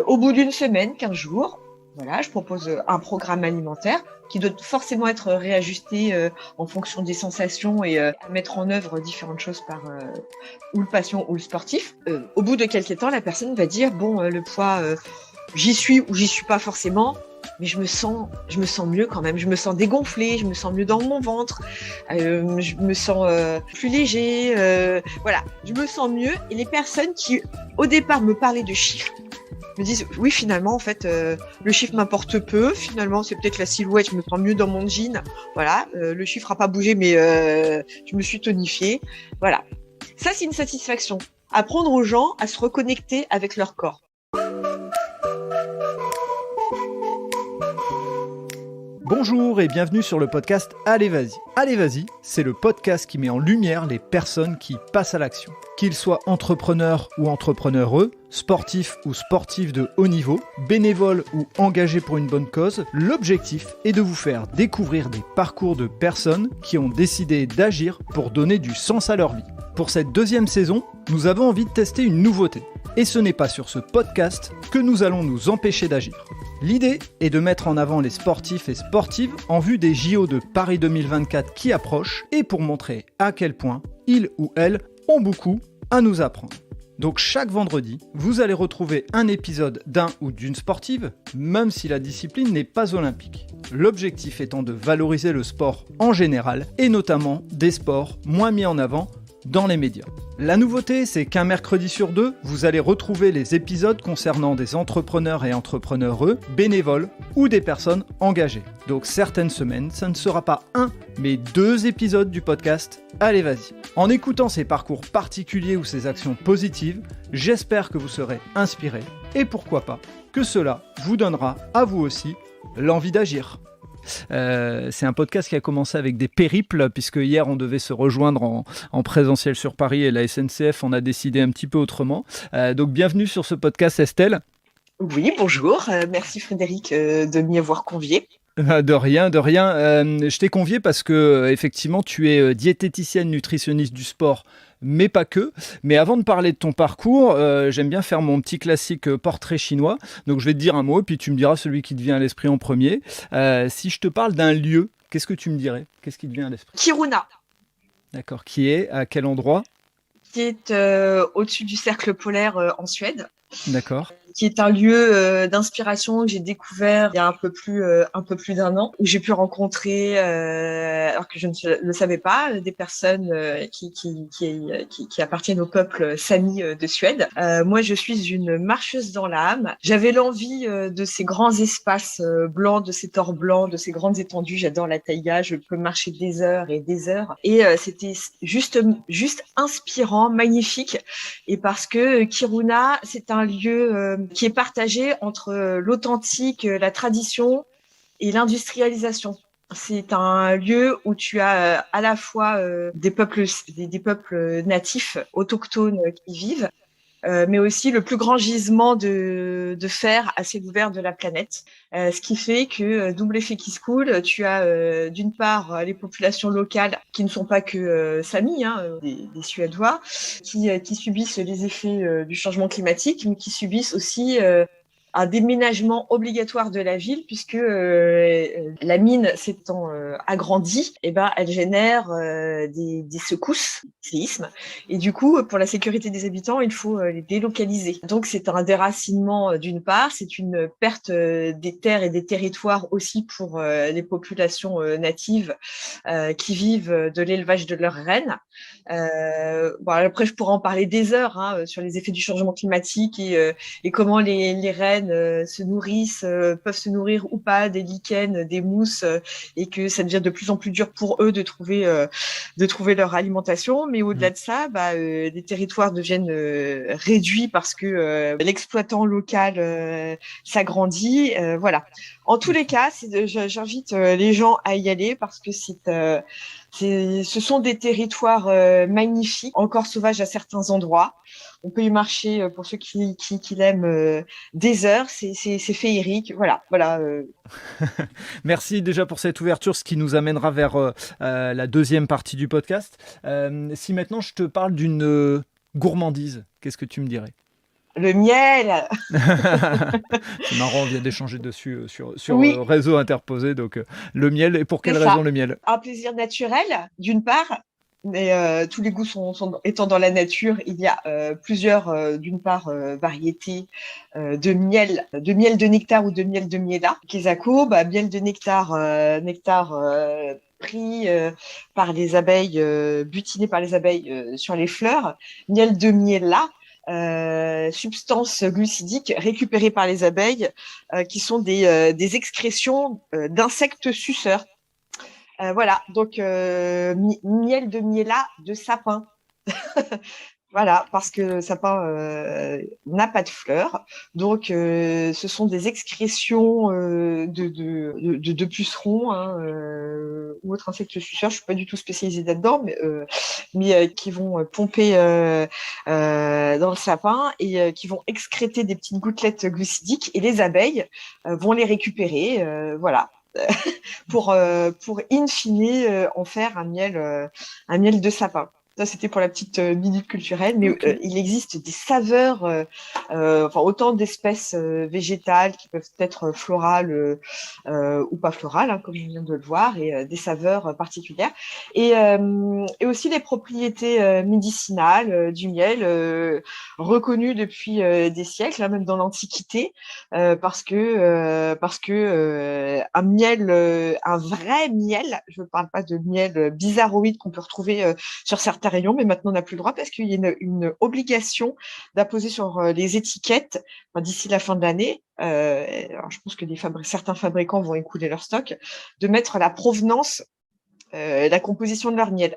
Au bout d'une semaine, 15 jours, voilà, je propose un programme alimentaire qui doit forcément être réajusté en fonction des sensations et à mettre en œuvre différentes choses par ou le patient ou le sportif. Au bout de quelques temps, la personne va dire bon, le poids, j'y suis ou j'y suis pas forcément, mais je me sens mieux quand même. Je me sens dégonflée, je me sens mieux dans mon ventre, je me sens plus léger. Voilà, je me sens mieux. Et les personnes qui, au départ, me parlaient de chiffres, me disent oui, finalement en fait le chiffre m'importe peu, finalement c'est peut-être la silhouette, je me sens mieux dans mon jean, voilà, le chiffre a pas bougé mais je me suis tonifiée, voilà, ça c'est une satisfaction, apprendre aux gens à se reconnecter avec leur corps. Bonjour et bienvenue sur le podcast Allez Vas-y. Allez Vas-y, c'est le podcast qui met en lumière les personnes qui passent à l'action. Qu'ils soient entrepreneurs ou entrepreneureux, sportifs ou sportifs de haut niveau, bénévoles ou engagés pour une bonne cause, l'objectif est de vous faire découvrir des parcours de personnes qui ont décidé d'agir pour donner du sens à leur vie. Pour cette deuxième saison, nous avons envie de tester une nouveauté. Et ce n'est pas sur ce podcast que nous allons nous empêcher d'agir. L'idée est de mettre en avant les sportifs et sportives en vue des JO de Paris 2024 qui approchent et pour montrer à quel point ils ou elles ont beaucoup à nous apprendre. Donc chaque vendredi, vous allez retrouver un épisode d'un ou d'une sportive, même si la discipline n'est pas olympique. L'objectif étant de valoriser le sport en général et notamment des sports moins mis en avant dans les médias. La nouveauté, c'est qu'un mercredi sur deux, vous allez retrouver les épisodes concernant des entrepreneurs et entrepreneureux, bénévoles ou des personnes engagées. Donc certaines semaines, ça ne sera pas un, mais 2 épisodes du podcast Allez Vas-y. En écoutant ces parcours particuliers ou ces actions positives, j'espère que vous serez inspirés et pourquoi pas, que cela vous donnera à vous aussi l'envie d'agir. C'est un podcast qui a commencé avec des périples puisque hier on devait se rejoindre en présentiel sur Paris et la SNCF on a décidé un petit peu autrement. Donc bienvenue sur ce podcast Estelle. Oui, bonjour, merci Frédéric de m'y avoir convié. De rien. Je t'ai convié parce que effectivement tu es diététicienne nutritionniste du sport, mais pas que. Mais avant de parler de ton parcours, j'aime bien faire mon petit classique portrait chinois. Donc je vais te dire un mot, puis tu me diras celui qui te vient à l'esprit en premier. Si je te parle d'un lieu, qu'est-ce que tu me dirais ? Qu'est-ce qui te vient à l'esprit ? Kiruna, D'accord. Qui est ? À quel endroit ? qui est au-dessus du cercle polaire en Suède. D'accord. Qui est un lieu d'inspiration que j'ai découvert il y a un peu plus d'un an, où j'ai pu rencontrer, alors que je ne le savais pas, des personnes qui appartiennent au peuple Sami de Suède. Moi, je suis une marcheuse dans l'âme. J'avais l'envie de ces grands espaces blancs, de ces torts blancs, de ces grandes étendues. J'adore la taïga, je peux marcher des heures et des heures. Et c'était juste inspirant, magnifique. Et parce que Kiruna, c'est un lieu qui est partagé entre l'authentique, la tradition et l'industrialisation. C'est un lieu où tu as à la fois des peuples natifs, autochtones qui y vivent, mais aussi le plus grand gisement de fer à ciel ouvert de la planète. Ce qui fait que, double effet qui se coule, tu as d'une part les populations locales qui ne sont pas que Sami, des Suédois, qui subissent les effets du changement climatique, mais qui subissent aussi un déménagement obligatoire de la ville puisque la mine s'étant agrandie, elle génère des secousses, des séismes, et du coup pour la sécurité des habitants il faut les délocaliser. Donc c'est un déracinement d'une part, c'est une perte des terres et des territoires aussi pour les populations natives qui vivent de l'élevage de leurs rennes. Après je pourrais en parler des heures sur les effets du changement climatique et comment les rennes se nourrissent, peuvent se nourrir ou pas des lichens, des mousses, et que ça devient de plus en plus dur pour eux de trouver leur alimentation. Mais au-delà de ça, les territoires deviennent réduits parce que l'exploitant local s'agrandit. Voilà. En tous les cas, j'invite les gens à y aller parce que ce sont des territoires magnifiques, encore sauvages à certains endroits. On peut y marcher, pour ceux qui l'aiment, des heures. C'est féerique. Voilà. Merci déjà pour cette ouverture, ce qui nous amènera vers la deuxième partie du podcast. Si maintenant je te parle d'une gourmandise, qu'est-ce que tu me dirais ? Le miel. C'est marrant, on vient d'échanger dessus sur Oui, réseau interposé. Donc, le miel, et pour c'est quelle ça. raison le miel? Un plaisir naturel, d'une part, mais tous les goûts étant dans la nature, il y a plusieurs, d'une part, variétés de miel de nectar ou de miel de miela. Kesako, miel de nectar, pris par les abeilles, butiné par les abeilles sur les fleurs. Miel de miela, substances glucidiques récupérées par les abeilles, qui sont des excrétions d'insectes suceurs. Voilà, donc miel de miela de sapin. Voilà, parce que le sapin n'a pas de fleurs. Donc, ce sont des excrétions de pucerons, hein, ou autres insectes suceurs. Je suis pas du tout spécialisée là-dedans, mais qui vont pomper dans le sapin et qui vont excréter des petites gouttelettes glucidiques. Et les abeilles vont les récupérer. Voilà. Pour in fine en faire un miel de sapin. Ça, c'était pour la petite minute culturelle, mais Ok. il existe des saveurs, enfin autant d'espèces végétales qui peuvent être florales ou pas florales, hein, comme on vient de le voir, et des saveurs particulières. Et aussi les propriétés médicinales du miel, reconnues depuis des siècles, hein, même dans l'Antiquité, parce que un miel, un vrai miel, je ne parle pas de miel bizarroïde qu'on peut retrouver sur certains rayons, mais maintenant on n'a plus le droit parce qu'il y a une obligation d'apposer sur les étiquettes, enfin, d'ici la fin de l'année. Alors je pense que certains fabricants vont écouler leur stock, de mettre la provenance, la composition de leur miel.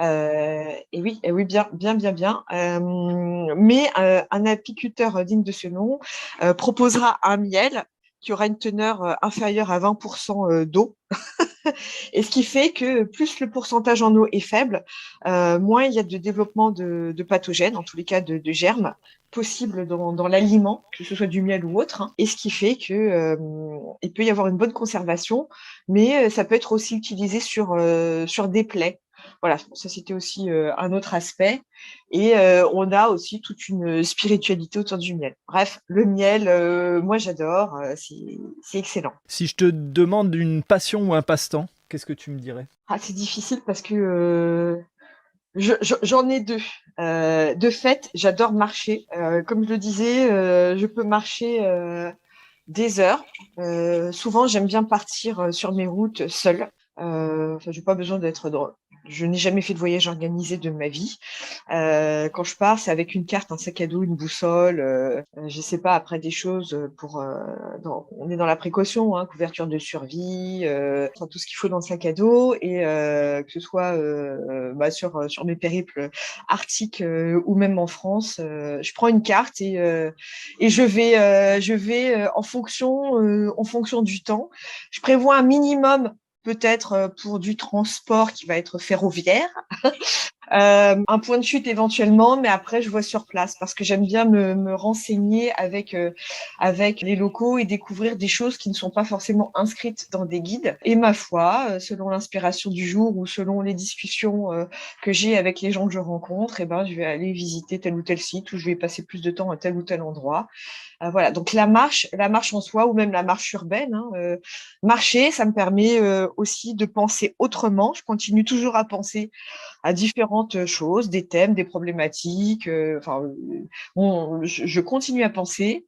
Et oui, bien, bien, bien, bien. Mais un apiculteur digne de ce nom proposera un miel qui aura une teneur inférieure à 20% d'eau. Et ce qui fait que plus le pourcentage en eau est faible, moins il y a de développement de pathogènes, en tous les cas de germes possibles dans l'aliment, que ce soit du miel ou autre. Hein. Et ce qui fait que il peut y avoir une bonne conservation, mais ça peut être aussi utilisé sur des plaies. Voilà, ça c'était aussi un autre aspect. Et on a aussi toute une spiritualité autour du miel. Bref, le miel, moi j'adore, c'est excellent. Si je te demande une passion ou un passe-temps, qu'est-ce que tu me dirais? Ah, c'est difficile parce que j'en ai deux. De fait, j'adore marcher. Comme je le disais, je peux marcher des heures. Souvent, j'aime bien partir sur mes routes seule. Enfin, j'ai pas besoin d'être dans. Je n'ai jamais fait de voyage organisé de ma vie. Quand je pars, c'est avec une carte, un sac à dos, une boussole. Je sais pas, après des choses pour. On est dans la précaution, hein, couverture de survie, enfin, tout ce qu'il faut dans le sac à dos et que ce soit sur mes périples arctiques ou même en France, je prends une carte et je vais en fonction du temps. Je prévois un minimum peut-être pour du transport qui va être ferroviaire, un point de chute éventuellement, mais après je vois sur place parce que j'aime bien me renseigner avec les locaux et découvrir des choses qui ne sont pas forcément inscrites dans des guides. Et ma foi, selon l'inspiration du jour ou selon les discussions que j'ai avec les gens que je rencontre, je vais aller visiter tel ou tel site ou je vais passer plus de temps à tel ou tel endroit. Voilà, donc la marche en soi ou même la marche urbaine, hein, marcher, ça me permet aussi de penser autrement. Je continue toujours à penser à différentes choses, des thèmes, des problématiques. Je continue à penser,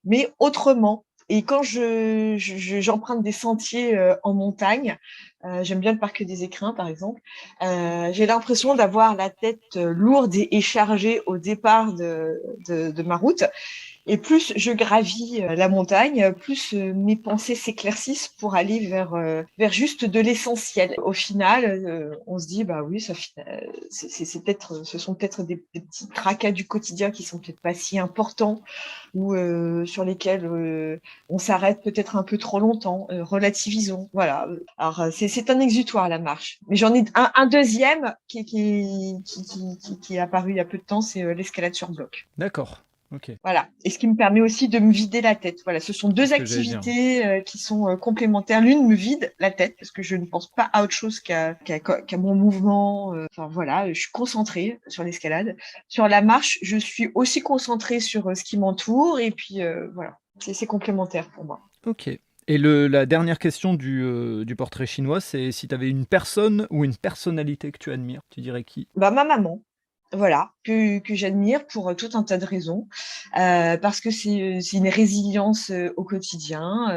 mais autrement. Et quand j'emprunte des sentiers en montagne, j'aime bien le parc des Écrins, par exemple, j'ai l'impression d'avoir la tête lourde et chargée au départ de ma route. Et plus je gravis la montagne, plus mes pensées s'éclaircissent pour aller vers juste de l'essentiel. Au final, on se dit, bah oui, ce sont peut-être des petits tracas du quotidien qui sont peut-être pas si importants ou sur lesquels on s'arrête peut-être un peu trop longtemps. Relativisons. Voilà. Alors, c'est un exutoire, la marche. Mais j'en ai un deuxième qui est apparu il y a peu de temps, c'est l'escalade sur bloc. D'accord. Ok. Voilà. Et ce qui me permet aussi de me vider la tête. Voilà, ce sont C'est deux ce que j'allais dire. activités qui sont complémentaires. L'une me vide la tête parce que je ne pense pas à autre chose qu'à mon mouvement. Enfin voilà, je suis concentrée sur l'escalade. Sur la marche, je suis aussi concentrée sur ce qui m'entoure. Et puis voilà, c'est complémentaire pour moi. Ok. Et la dernière question du portrait chinois, c'est si tu avais une personne ou une personnalité que tu admires, tu dirais qui? Bah, ma maman. Voilà, que j'admire pour tout un tas de raisons, parce que c'est une résilience au quotidien,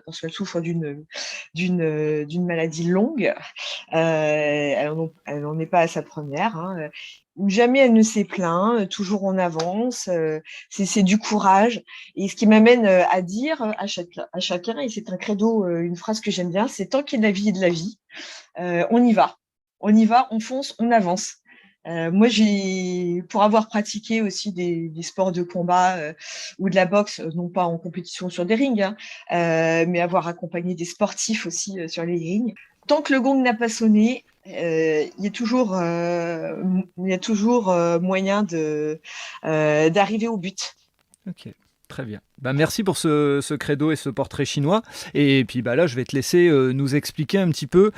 parce qu'elle souffre d'une maladie longue. Elle n'en est pas à sa première. Hein. Jamais elle ne s'est plaint, toujours en avance. C'est du courage. Et ce qui m'amène à dire à chacun, et c'est un credo, une phrase que j'aime bien, c'est tant qu'il y a de la vie et de la vie, on y va. On y va, on fonce, on avance. Moi, pour avoir pratiqué aussi des sports de combat ou de la boxe, non pas en compétition sur des rings, hein, mais avoir accompagné des sportifs aussi sur les rings. Tant que le gong n'a pas sonné, il y a toujours moyen d'arriver au but. Ok, très bien. Bah, merci pour ce credo et ce portrait chinois. Et puis bah, là, je vais te laisser nous expliquer un petit peu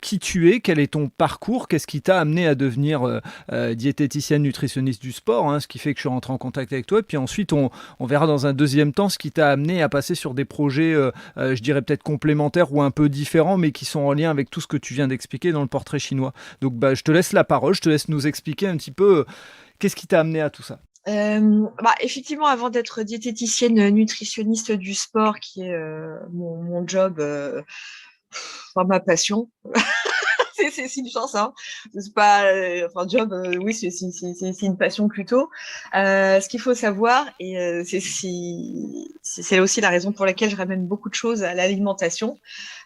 qui tu es, quel est ton parcours, qu'est-ce qui t'a amené à devenir diététicienne nutritionniste du sport, hein, ce qui fait que je suis rentré en contact avec toi. Et puis ensuite, on verra dans un deuxième temps ce qui t'a amené à passer sur des projets, je dirais peut-être complémentaires ou un peu différents, mais qui sont en lien avec tout ce que tu viens d'expliquer dans le portrait chinois. Donc bah, je te laisse la parole, je te laisse nous expliquer un petit peu qu'est-ce qui t'a amené à tout ça. Effectivement, avant d'être diététicienne nutritionniste du sport, qui est mon job, enfin ma passion, c'est une chance, hein. C'est pas, enfin job, oui, c'est une passion plutôt. Ce qu'il faut savoir, et c'est aussi la raison pour laquelle je ramène beaucoup de choses à l'alimentation.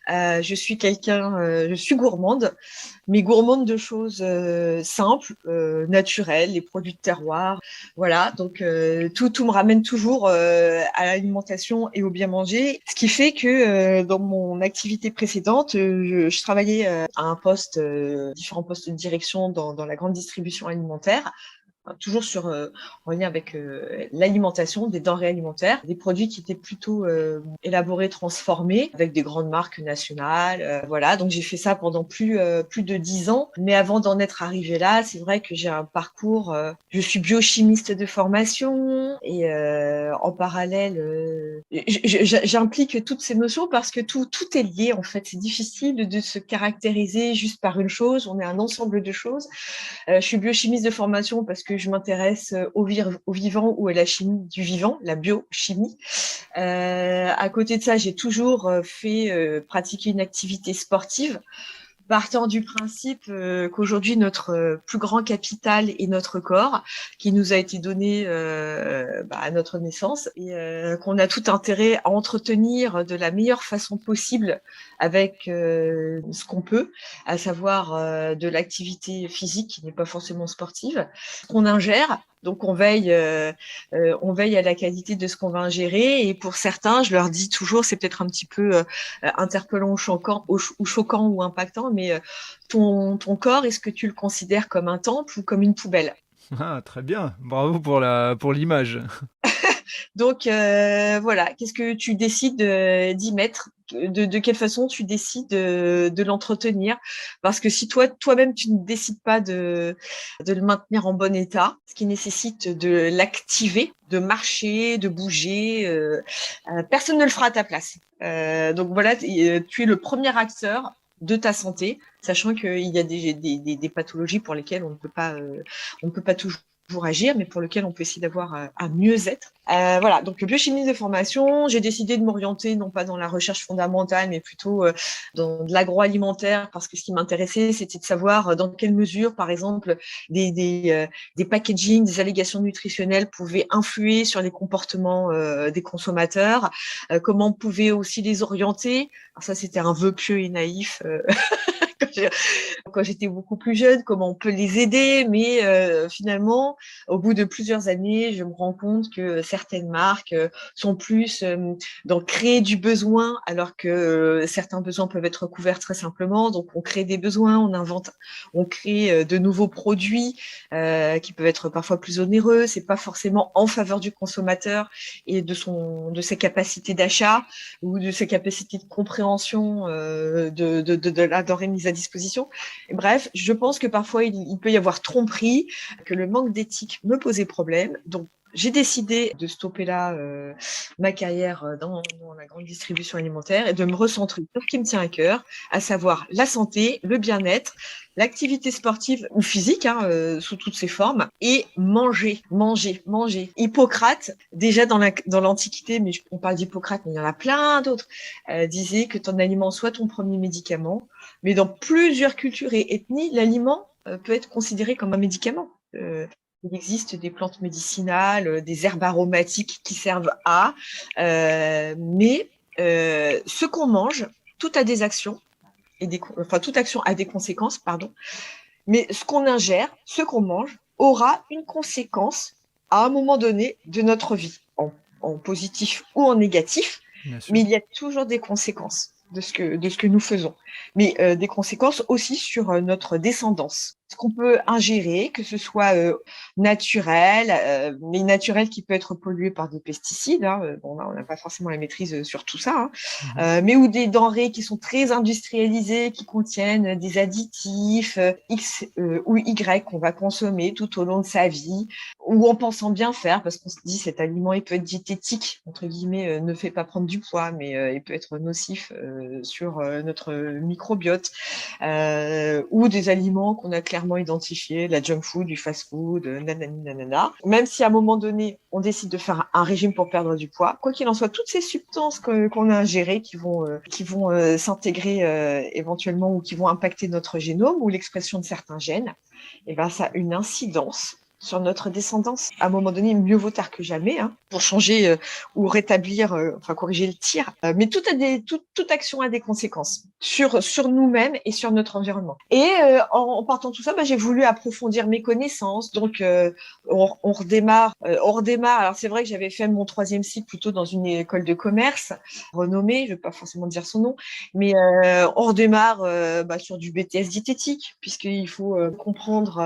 Je suis gourmande, mais gourmande de choses simples, naturelles, les produits de terroir. Voilà, donc tout me ramène toujours à l'alimentation et au bien manger. Ce qui fait que dans mon activité précédente, je travaillais à un poste, différents postes de direction dans la grande distribution alimentaire. Toujours en lien avec l'alimentation, des denrées alimentaires, des produits qui étaient plutôt élaborés, transformés, avec des grandes marques nationales. Voilà, donc j'ai fait ça pendant plus de 10 ans. Mais avant d'en être arrivée là, c'est vrai que j'ai un parcours. Je suis biochimiste de formation et en parallèle, j'implique toutes ces notions parce que tout est lié en fait. C'est difficile de se caractériser juste par une chose. On est un ensemble de choses. Je suis biochimiste de formation parce que je m'intéresse au vivant ou à la chimie du vivant, la biochimie. À côté de ça, j'ai toujours fait pratiquer une activité sportive, partant du principe qu'aujourd'hui, notre plus grand capital est notre corps, qui nous a été donné à notre naissance, et qu'on a tout intérêt à entretenir de la meilleure façon possible avec ce qu'on peut, à savoir de l'activité physique qui n'est pas forcément sportive, qu'on ingère. Donc on veille à la qualité de ce qu'on va ingérer, et pour certains, je leur dis toujours, c'est peut-être un petit peu interpellant ou choquant ou impactant, mais ton corps, est-ce que tu le considères comme un temple ou comme une poubelle? Ah, très bien, bravo pour l'image. Donc voilà, qu'est-ce que tu décides d'y mettre? De quelle façon tu décides de l'entretenir? Parce que si toi-même tu ne décides pas de le maintenir en bon état, ce qui nécessite de l'activer, de marcher, de bouger, personne ne le fera à ta place. Donc voilà, tu es le premier acteur de ta santé, sachant qu'il y a des pathologies pour lesquelles on ne peut pas toujours agir, mais pour lequel on peut essayer d'avoir un mieux-être. Voilà, donc biochimiste de formation, j'ai décidé de m'orienter non pas dans la recherche fondamentale, mais plutôt dans de l'agroalimentaire, parce que ce qui m'intéressait, c'était de savoir dans quelle mesure, par exemple, des packaging, des allégations nutritionnelles pouvaient influer sur les comportements des consommateurs, comment on pouvait aussi les orienter. Alors ça, c'était un vœu pieux et naïf quand j'étais beaucoup plus jeune, comment on peut les aider, mais finalement, au bout de plusieurs années, je me rends compte que certaines marques sont plus dans créer du besoin, alors que certains besoins peuvent être couverts très simplement. Donc, on crée des besoins, on invente, on crée de nouveaux produits qui peuvent être parfois plus onéreux. C'est pas forcément en faveur du consommateur et de ses capacités d'achat ou de ses capacités de compréhension de la denrée mise à disposition. Et bref, je pense que parfois il peut y avoir tromperie, que le manque d'éthique me posait problème. Donc j'ai décidé de stopper là ma carrière dans la grande distribution alimentaire et de me recentrer sur ce qui me tient à cœur, à savoir la santé, le bien-être, l'activité sportive ou physique, sous toutes ses formes, et manger. Hippocrate, déjà dans l'Antiquité, mais on parle d'Hippocrate, mais il y en a plein d'autres, disait que ton aliment soit ton premier médicament. Mais dans plusieurs cultures et ethnies, l'aliment peut être considéré comme un médicament. Il existe des plantes médicinales, des herbes aromatiques qui servent à, mais ce qu'on mange, tout a des actions, toute action a des conséquences, pardon. Mais ce qu'on ingère, ce qu'on mange, aura une conséquence à un moment donné de notre vie, en positif ou en négatif. Mais il y a toujours des conséquences de ce que nous faisons. Mais des conséquences aussi sur notre descendance. Ce qu'on peut ingérer, que ce soit naturel, mais naturel qui peut être pollué par des pesticides. Bon, là, on n'a pas forcément la maîtrise sur tout ça. Mais ou des denrées qui sont très industrialisées, qui contiennent des additifs X ou Y qu'on va consommer tout au long de sa vie, ou en pensant bien faire, parce qu'on se dit cet aliment il peut être diététique, entre guillemets, ne fait pas prendre du poids, mais il peut être nocif sur notre microbiote, ou des aliments qu'on a clairement identifiés, la junk food, du fast food, nanani nanana. Même si à un moment donné, on décide de faire un régime pour perdre du poids, quoi qu'il en soit, toutes ces substances qu'on a ingérées qui vont s'intégrer éventuellement ou qui vont impacter notre génome ou l'expression de certains gènes, et ben ça a une incidence sur notre descendance. À un moment donné, mieux vaut tard que jamais, pour changer ou rétablir, corriger le tir. Mais toute action a des conséquences sur nous-mêmes et sur notre environnement. Et en partant de tout ça, j'ai voulu approfondir mes connaissances. Donc, on redémarre. Alors, c'est vrai que j'avais fait mon 3e cycle plutôt dans une école de commerce renommée, je ne vais pas forcément dire son nom, mais on redémarre sur du BTS diététique, puisqu'il faut comprendre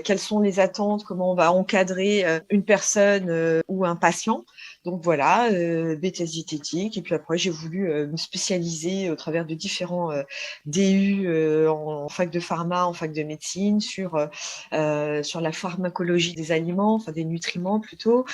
quelles sont les attentes, comment on va encadrer une personne ou un patient. Donc voilà, BTS diététique. Et puis après, j'ai voulu me spécialiser au travers de différents DU en fac de pharma, en fac de médecine, sur la pharmacologie des aliments, enfin des nutriments plutôt,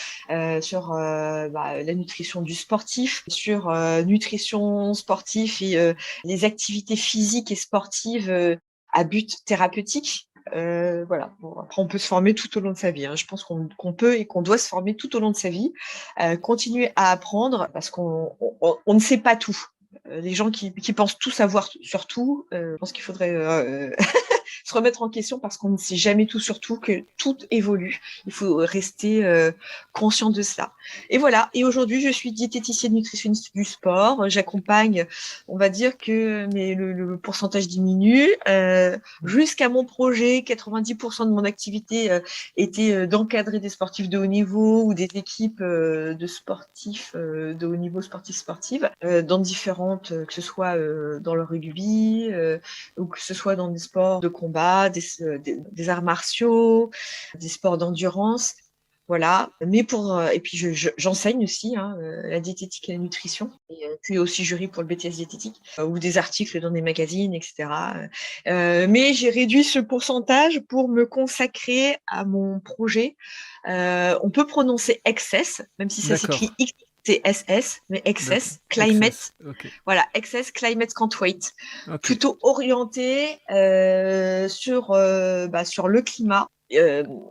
sur la nutrition du sportif, sur nutrition sportive et les activités physiques et sportives à but thérapeutique. Voilà. Bon, après, on peut se former tout au long de sa vie. Je pense qu'on peut et qu'on doit se former tout au long de sa vie, continuer à apprendre parce qu'on ne sait pas tout. Les gens qui pensent tout savoir sur tout, je pense qu'il faudrait se remettre en question parce qu'on ne sait jamais tout sur tout, que tout évolue. Il faut rester conscient de cela. Et voilà. Et aujourd'hui, je suis diététicienne nutritionniste du sport. J'accompagne, on va dire que le pourcentage diminue. Jusqu'à mon projet, 90% de mon activité était d'encadrer des sportifs de haut niveau ou des équipes de sportifs de haut niveau sportives dans différentes, que ce soit dans le rugby ou que ce soit dans des sports de combat, des arts martiaux, des sports d'endurance. Voilà. Mais et puis j'enseigne aussi la diététique et la nutrition. Et puis aussi jury pour le BTS diététique ou des articles dans des magazines, etc. Mais j'ai réduit ce pourcentage pour me consacrer à mon projet. On peut prononcer Excess, même si ça s'écrit XTSS, mais Excess, Climate. Okay. Voilà, Excess, Climate Can't Wait. Okay. Plutôt orienté sur le climat.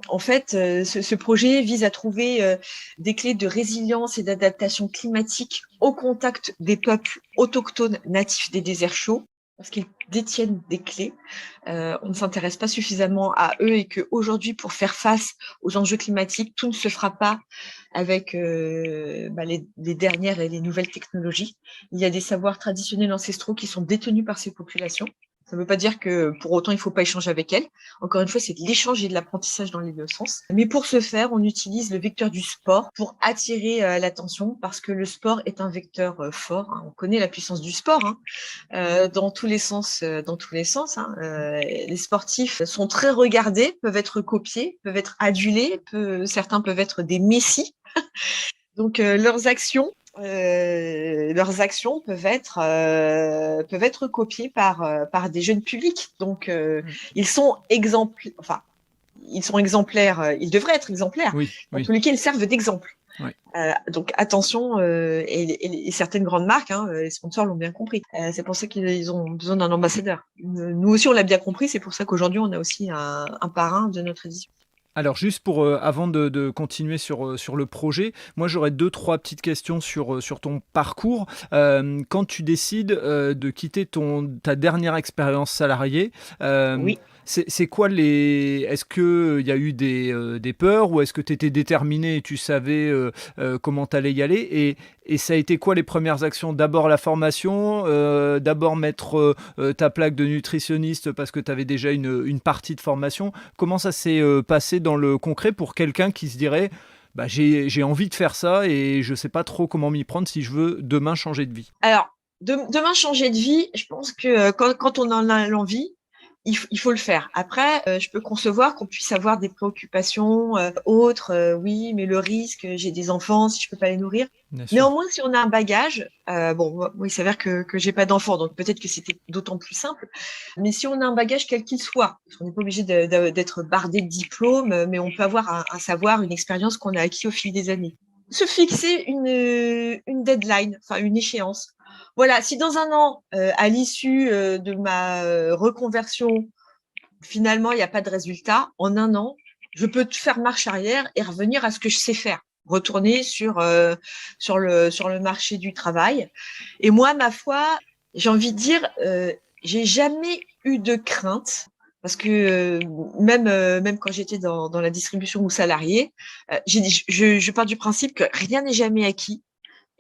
En fait, ce projet vise à trouver des clés de résilience et d'adaptation climatique au contact des peuples autochtones natifs des déserts chauds, parce qu'ils détiennent des clés. On ne s'intéresse pas suffisamment à eux et qu'aujourd'hui, pour faire face aux enjeux climatiques, tout ne se fera pas avec les dernières et les nouvelles technologies. Il y a des savoirs traditionnels ancestraux qui sont détenus par ces populations. Ça ne veut pas dire que pour autant il ne faut pas échanger avec elle. Encore une fois, c'est de l'échange et de l'apprentissage dans les deux sens. Mais pour ce faire, on utilise le vecteur du sport pour attirer l'attention parce que le sport est un vecteur fort. Hein. On connaît la puissance du sport dans tous les sens. Les sportifs sont très regardés, peuvent être copiés, peuvent être adulés, certains peuvent être des messies. Donc leurs actions peuvent être copiées par des jeunes publics. Donc ils sont exemplaires. Enfin, ils sont exemplaires. Ils devraient être exemplaires. Oui, en tous les cas, ils servent d'exemple. Oui. Donc attention, et certaines grandes marques, les sponsors l'ont bien compris. C'est pour ça qu'ils ont besoin d'un ambassadeur. Nous aussi, on l'a bien compris. C'est pour ça qu'aujourd'hui, on a aussi un parrain de notre édition. Alors juste pour avant de continuer sur le projet, moi j'aurais 2-3 petites questions sur ton parcours. Quand tu décides de quitter ta dernière expérience salariée, Oui. c'est quoi est-ce qu'il y a eu des peurs ou est-ce que tu étais déterminé et tu savais comment tu allais y aller et ça a été quoi les premières actions? D'abord la formation, d'abord mettre ta plaque de nutritionniste parce que tu avais déjà une partie de formation. Comment ça s'est passé dans le concret pour quelqu'un qui se dirait j'ai envie de faire ça et je ne sais pas trop comment m'y prendre si je veux demain changer de vie? Alors, demain changer de vie, je pense que quand on en a l'envie, il faut le faire. Après, je peux concevoir qu'on puisse avoir des préoccupations autres. Oui, mais le risque, j'ai des enfants, si je peux pas les nourrir. Néanmoins, si on a un bagage, moi, il s'avère que j'ai pas d'enfants, donc peut-être que c'était d'autant plus simple. Mais si on a un bagage quel qu'il soit, on n'est pas obligé d'être bardé de diplômes, mais on peut avoir un savoir, une expérience qu'on a acquis au fil des années. Se fixer une deadline, enfin une échéance. Voilà, si dans un an, à l'issue de ma reconversion, finalement, il n'y a pas de résultat, en un an, je peux faire marche arrière et revenir à ce que je sais faire, retourner sur le marché du travail. Et moi, ma foi, j'ai envie de dire, j'ai jamais eu de crainte. Parce que même quand j'étais dans la distribution ou salarié, je pars du principe que rien n'est jamais acquis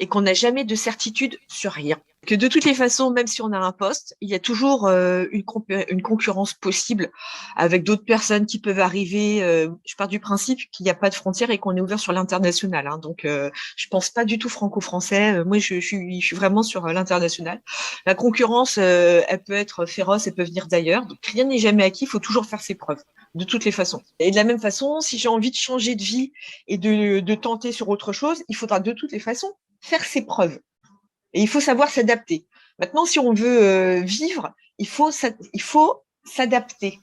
et qu'on n'a jamais de certitude sur rien. Que de toutes les façons, même si on a un poste, il y a toujours une concurrence possible avec d'autres personnes qui peuvent arriver. Je pars du principe qu'il n'y a pas de frontières et qu'on est ouvert sur l'international. Donc, je pense pas du tout franco-français. Moi, je suis vraiment sur l'international. La concurrence, elle peut être féroce, elle peut venir d'ailleurs. Donc, rien n'est jamais acquis. Il faut toujours faire ses preuves de toutes les façons. Et de la même façon, si j'ai envie de changer de vie et de tenter sur autre chose, il faudra de toutes les façons faire ses preuves. Et il faut savoir s'adapter. Maintenant, si on veut vivre, il faut s'adapter.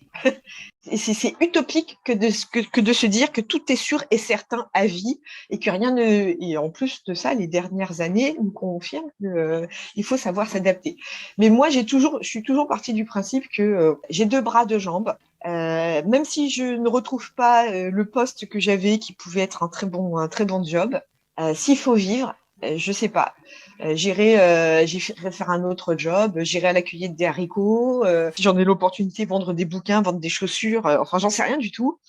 C'est utopique que de se dire que tout est sûr et certain à vie et que rien ne. Et en plus de ça, les dernières années nous confirment qu'il faut savoir s'adapter. Mais moi, je suis toujours partie du principe que j'ai 2 bras, 2 jambes. Même si je ne retrouve pas le poste que j'avais, qui pouvait être un très bon job, s'il faut vivre, je sais pas. J'irai faire un autre job, j'irai à la cueillette des haricots, si j'en ai l'opportunité, vendre des bouquins, vendre des chaussures, enfin j'en sais rien du tout.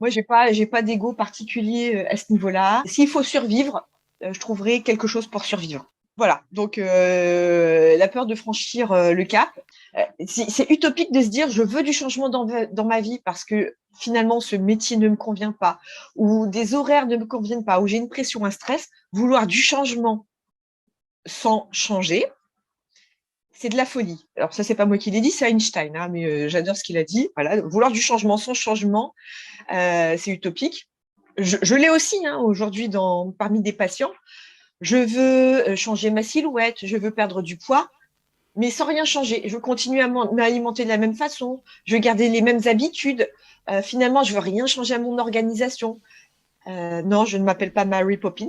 Moi j'ai pas d'ego particulier à ce niveau-là. S'il faut survivre, je trouverai quelque chose pour survivre. Voilà, donc la peur de franchir le cap. C'est utopique de se dire je veux du changement dans ma vie parce que finalement ce métier ne me convient pas ou des horaires ne me conviennent pas ou j'ai une pression, un stress. Vouloir du changement sans changer, c'est de la folie. Alors ça, c'est pas moi qui l'ai dit, c'est Einstein, mais j'adore ce qu'il a dit. Voilà, vouloir du changement sans changement, c'est utopique. Je l'ai aussi aujourd'hui parmi des patients. Je veux changer ma silhouette, je veux perdre du poids, mais sans rien changer. Je veux continuer à m'alimenter de la même façon, je veux garder les mêmes habitudes. Finalement, je veux rien changer à mon organisation. Non, je ne m'appelle pas Mary Poppins.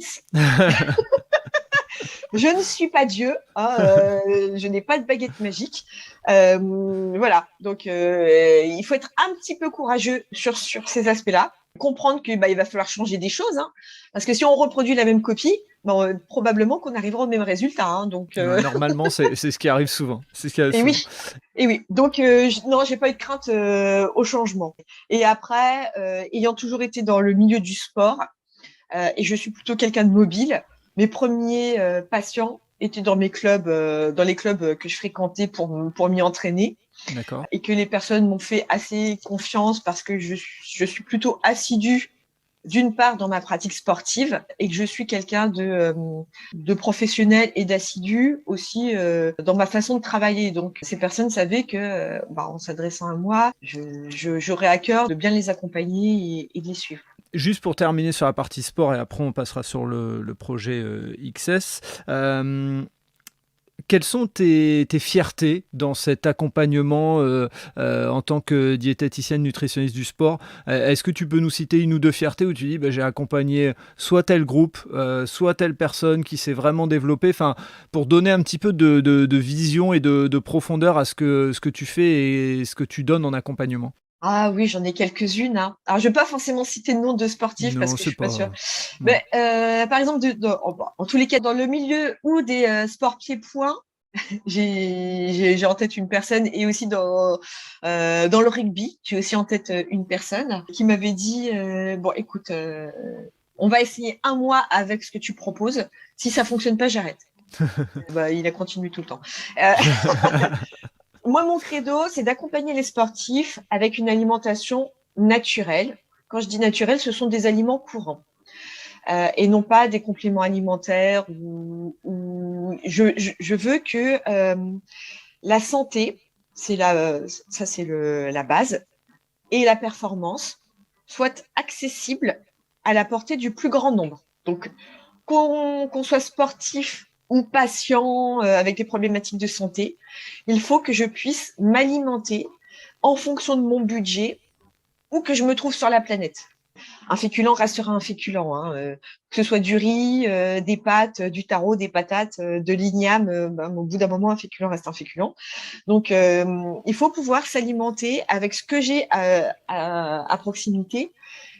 Je ne suis pas Dieu, je n'ai pas de baguette magique. Voilà, donc il faut être un petit peu courageux sur ces aspects-là, comprendre qu'il va falloir changer des choses, parce que si on reproduit la même copie, probablement qu'on arrivera au même résultat. Donc, normalement, c'est ce qui arrive souvent. C'est ce qui arrive et souvent. oui, et oui. Donc non, j'ai pas eu de crainte au changement. Et après, ayant toujours été dans le milieu du sport, et je suis plutôt quelqu'un de mobile. Mes premiers patients, été dans mes clubs, dans les clubs que je fréquentais pour m'y entraîner. D'accord. Et que les personnes m'ont fait assez confiance parce que je suis plutôt assidue, d'une part dans ma pratique sportive, et que je suis quelqu'un de professionnel et d'assidu aussi dans ma façon de travailler. Donc ces personnes savaient que en s'adressant à moi, j'aurais à cœur de bien les accompagner et de les suivre. Juste pour terminer sur la partie sport, et après on passera sur le projet XS. Quelles sont tes fiertés dans cet accompagnement en tant que diététicienne nutritionniste du sport? Est-ce que tu peux nous citer une ou deux fiertés où tu dis j'ai accompagné soit tel groupe, soit telle personne qui s'est vraiment développée, pour donner un petit peu de vision et de profondeur à ce que tu fais et ce que tu donnes en accompagnement? Ah oui, j'en ai quelques-unes, hein. Alors, je vais pas forcément citer le nom de sportifs parce Non, que je c'est suis pas sûre. pas... Mais par exemple, en tous les cas, dans le milieu ou des sports pieds-poings, j'ai en tête une personne, et aussi dans le rugby, j'ai aussi en tête une personne qui m'avait dit bon, écoute, on va essayer un mois avec ce que tu proposes. Si ça fonctionne pas, j'arrête. Il a continué tout le temps. Moi, mon credo, c'est d'accompagner les sportifs avec une alimentation naturelle. Quand je dis naturelle, ce sont des aliments courants et non pas des compléments alimentaires. Je veux que la santé, c'est la base, et la performance soient accessibles à la portée du plus grand nombre. Donc, qu'on soit sportif ou patient avec des problématiques de santé, il faut que je puisse m'alimenter en fonction de mon budget, où que je me trouve sur la planète. Un féculent restera un féculent, hein, que ce soit du riz, des pâtes, du taro, des patates, de l'igname, au bout d'un moment, un féculent reste un féculent. Donc, il faut pouvoir s'alimenter avec ce que j'ai à proximité.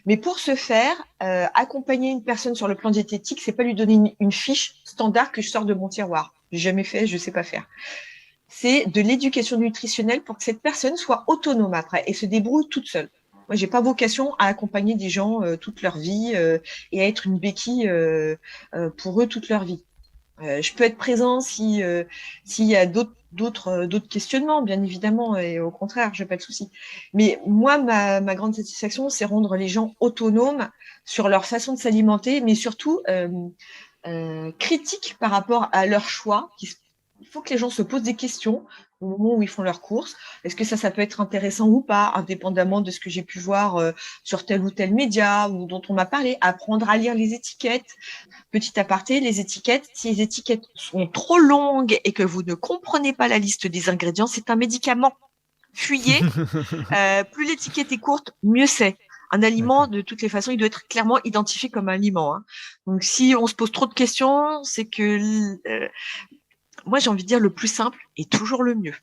Mais pour ce faire, accompagner une personne sur le plan diététique, c'est pas lui donner une fiche standard que je sors de mon tiroir. J'ai jamais fait, je sais pas faire. C'est de l'éducation nutritionnelle pour que cette personne soit autonome après et se débrouille toute seule. Moi, j'ai pas vocation à accompagner des gens toute leur vie et à être une béquille pour eux toute leur vie. Je peux être présent s'il y a d'autres questionnements, bien évidemment, et au contraire, j'ai pas de souci. Mais moi, ma grande satisfaction, c'est rendre les gens autonomes sur leur façon de s'alimenter, mais surtout critiques par rapport à leurs choix. Il faut que les gens se posent des questions au moment où ils font leurs courses. Est-ce que ça peut être intéressant ou pas, indépendamment de ce que j'ai pu voir sur tel ou tel média ou dont on m'a parlé. Apprendre à lire les étiquettes. Petit aparté, les étiquettes, si les étiquettes sont trop longues et que vous ne comprenez pas la liste des ingrédients, c'est un médicament. Fuyez. Plus l'étiquette est courte, mieux c'est. Un aliment, de toutes les façons, il doit être clairement identifié comme un aliment, hein. Donc, si on se pose trop de questions, c'est que moi, j'ai envie de dire le plus simple est toujours le mieux.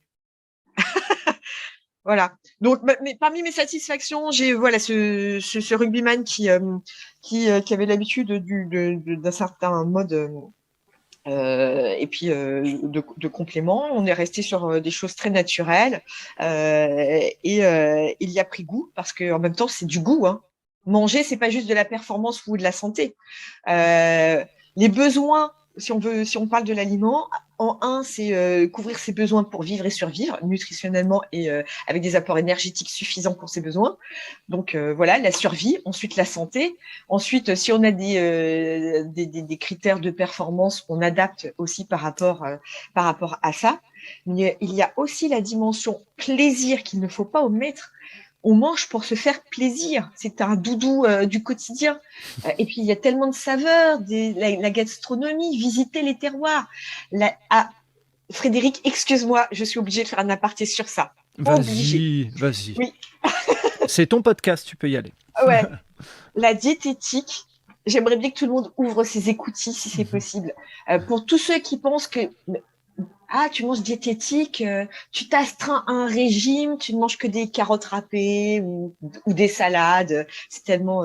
Voilà. Donc, mais parmi mes satisfactions, j'ai ce rugbyman qui avait l'habitude d'un certain mode et puis de compléments. On est resté sur des choses très naturelles et il y a pris goût parce que en même temps, c'est du goût, hein. Manger, c'est pas juste de la performance ou de la santé. Les besoins, si on parle de l'aliment, en un, c'est couvrir ses besoins pour vivre et survivre nutritionnellement et avec des apports énergétiques suffisants pour ses besoins. Donc voilà, la survie. Ensuite, la santé. Ensuite, si on a des critères de performance, on adapte aussi par rapport à ça. Mais il y a aussi la dimension plaisir qu'il ne faut pas omettre. On mange pour se faire plaisir. C'est un doudou du quotidien. Et puis, il y a tellement de saveurs, la gastronomie, visiter les terroirs. Frédéric, excuse-moi, je suis obligée de faire un aparté sur ça. Vas-y. Oui. C'est ton podcast, tu peux y aller. Ouais. La diététique, j'aimerais bien que tout le monde ouvre ses écoutilles si c'est possible. Pour tous ceux qui pensent que tu manges diététique, tu t'astreins à un régime, tu ne manges que des carottes râpées ou des salades. C'est tellement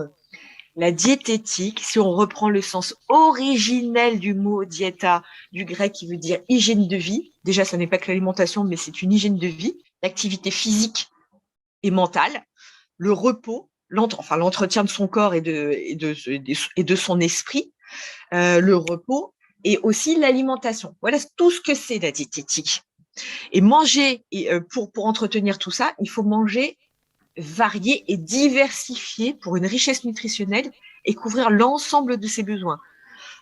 la diététique, si on reprend le sens originel du mot diéta, du grec qui veut dire hygiène de vie. Déjà, ça n'est pas que l'alimentation, mais c'est une hygiène de vie, l'activité physique et mentale, le repos, l'entretien de son corps et de son esprit, le repos, et aussi l'alimentation. Voilà tout ce que c'est la diététique. Et manger, pour entretenir tout ça, il faut manger varié et diversifié pour une richesse nutritionnelle et couvrir l'ensemble de ses besoins.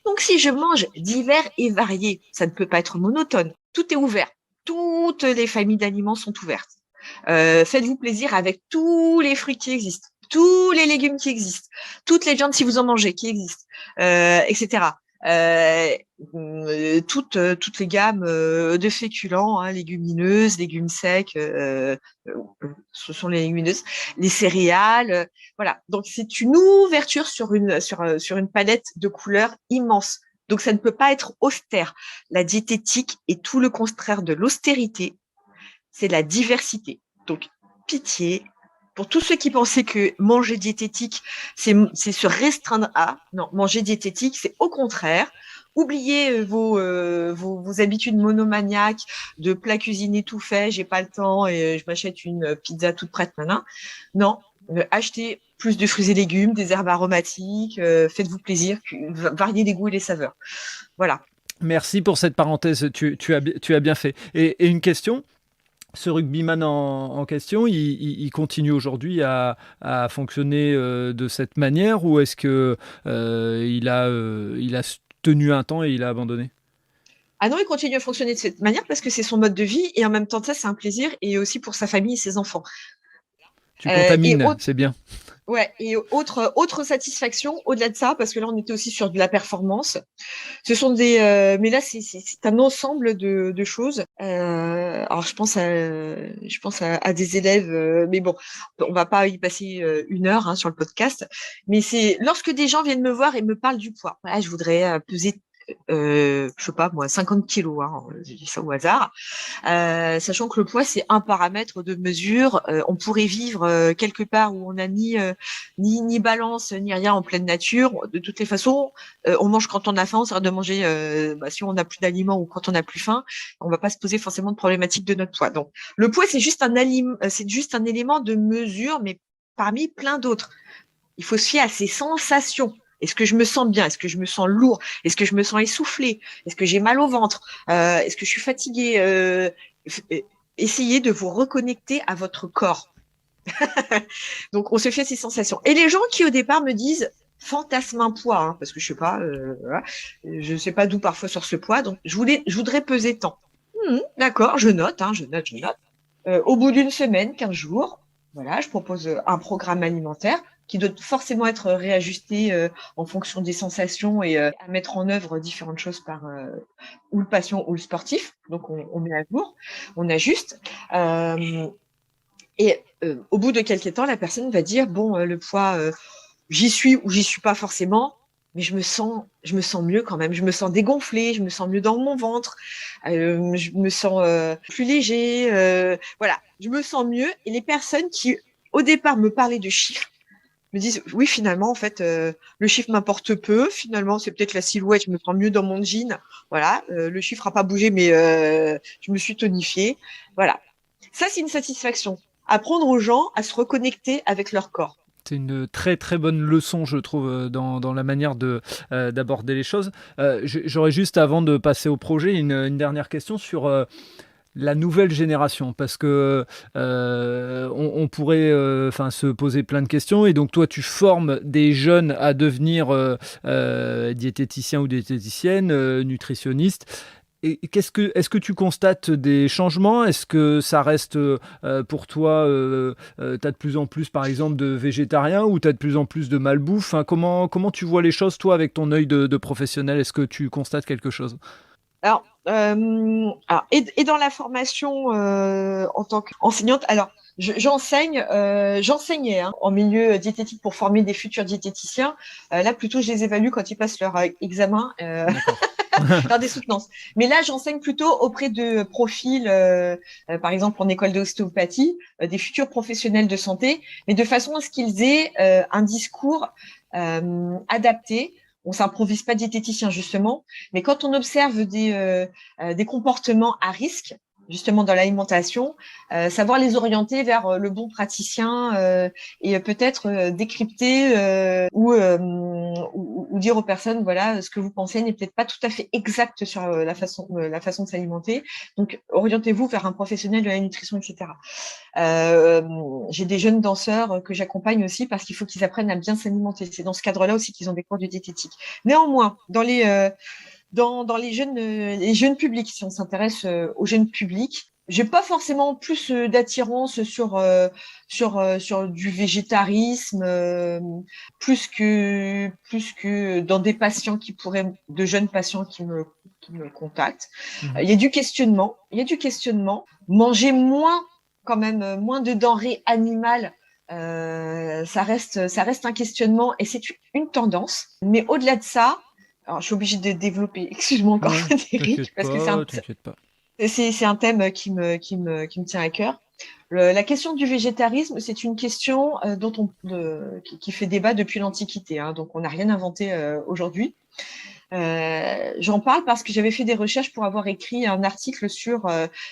Donc, si je mange divers et varié, ça ne peut pas être monotone. Tout est ouvert. Toutes les familles d'aliments sont ouvertes. Faites-vous plaisir avec tous les fruits qui existent, tous les légumes qui existent, toutes les viandes si vous en mangez qui existent, etc. Toutes les gammes de féculents, hein, légumineuses, légumes secs, ce sont les légumineuses, les céréales, voilà. Donc c'est une ouverture sur une palette de couleurs immense. Donc ça ne peut pas être austère. La diététique est tout le contraire de l'austérité, c'est la diversité. Donc pitié. Pour tous ceux qui pensaient que manger diététique, c'est se restreindre à, non, manger diététique, c'est au contraire, oubliez vos habitudes monomaniaques de plats cuisinés tout faits, j'ai pas le temps et je m'achète une pizza toute prête maintenant. Non, achetez plus de fruits et légumes, des herbes aromatiques, faites-vous plaisir, variez les goûts et les saveurs. Voilà. Merci pour cette parenthèse, tu as bien fait. Et une question. Ce rugbyman en question, il continue aujourd'hui à fonctionner de cette manière, ou est-ce que il a tenu un temps et il a abandonné? Ah non, il continue à fonctionner de cette manière parce que c'est son mode de vie et en même temps de ça, c'est un plaisir et aussi pour sa famille et ses enfants. Tu contamines, c'est bien. Ouais, et autre satisfaction au-delà de ça, parce que là on était aussi sur de la performance. Ce sont mais là c'est un ensemble de choses. Alors je pense à des élèves, mais bon, on va pas y passer 1 heure sur le podcast. Mais c'est lorsque des gens viennent me voir et me parlent du poids. Voilà, je voudrais peser. Je sais pas moi, 50 kilos, je dis ça au hasard, sachant que le poids c'est un paramètre de mesure. On pourrait vivre quelque part où on n'a ni balance ni rien en pleine nature. De toutes les façons, on mange quand on a faim, on sert de manger si on n'a plus d'aliments ou quand on n'a plus faim, on va pas se poser forcément de problématique de notre poids. Donc le poids c'est juste un élément de mesure, mais parmi plein d'autres. Il faut se fier à ses sensations. Est-ce que je me sens bien? Est-ce que je me sens lourd? Est-ce que je me sens essoufflé? Est-ce que j'ai mal au ventre? Est-ce que je suis fatiguée? Essayez de vous reconnecter à votre corps. Donc, on se fait ces sensations. Et les gens qui, au départ, me disent fantasme un poids, parce que je sais pas d'où parfois sur ce poids, donc je voudrais peser tant. D'accord, je note. Au bout d'une semaine, 15 jours, voilà, je propose un programme alimentaire qui doit forcément être réajusté en fonction des sensations et à mettre en œuvre différentes choses par ou le patient ou le sportif. Donc, on met à jour, on ajuste. Au bout de quelques temps, la personne va dire, bon, le poids, j'y suis ou j'y suis pas forcément, mais je me sens mieux quand même. Je me sens dégonflée, je me sens mieux dans mon ventre, je me sens plus léger. Voilà, je me sens mieux. Et les personnes qui, au départ, me parlaient de chiffres, me disent, oui, finalement, en fait, le chiffre m'importe peu. Finalement, c'est peut-être la silhouette, je me sens mieux dans mon jean. Voilà, le chiffre n'a pas bougé, mais je me suis tonifiée. Voilà. Ça, c'est une satisfaction. Apprendre aux gens à se reconnecter avec leur corps. C'est une très très bonne leçon, je trouve, dans la manière d'aborder les choses. J'aurais juste, avant de passer au projet, une dernière question sur la nouvelle génération, parce que on pourrait se poser plein de questions, et donc toi tu formes des jeunes à devenir diététiciens ou diététiciennes, nutritionnistes. Et est-ce que tu constates des changements? Est-ce que ça reste pour toi, tu as de plus en plus par exemple de végétariens, ou tu as de plus en plus de malbouffe? Comment tu vois les choses toi avec ton œil de professionnel? Est-ce que tu constates quelque chose? Alors, et dans la formation en tant qu'enseignante, alors j'enseignais en milieu diététique pour former des futurs diététiciens. Là, plutôt, je les évalue quand ils passent leur examen. Faire des soutenances. Mais là, j'enseigne plutôt auprès de profils, par exemple en école d'ostéopathie, des futurs professionnels de santé, mais de façon à ce qu'ils aient un discours adapté. On s'improvise pas diététicien justement, mais quand on observe des comportements à risque, justement dans l'alimentation, savoir les orienter vers le bon praticien et peut-être décrypter ou dire aux personnes, voilà, ce que vous pensez n'est peut-être pas tout à fait exact sur la façon de s'alimenter. Donc, orientez-vous vers un professionnel de la nutrition, etc. J'ai des jeunes danseurs que j'accompagne aussi parce qu'il faut qu'ils apprennent à bien s'alimenter. C'est dans ce cadre-là aussi qu'ils ont des cours de diététique. Néanmoins, dans les jeunes publics, si on s'intéresse aux jeunes publics, j'ai pas forcément plus d'attirance sur du végétarisme, plus que dans des patients de jeunes patients qui me contactent. Il y a du questionnement. Manger moins, quand même, moins de denrées animales. Ça reste un questionnement et c'est une tendance. Mais au-delà de ça, alors, je suis obligée de développer, excuse-moi encore, Non, Frédéric, parce que t'inquiète pas. c'est un thème qui me tient à cœur. La question du végétarisme, c'est une question qui fait débat depuis l'Antiquité, hein, donc on n'a rien inventé aujourd'hui. J'en parle parce que j'avais fait des recherches pour avoir écrit un article sur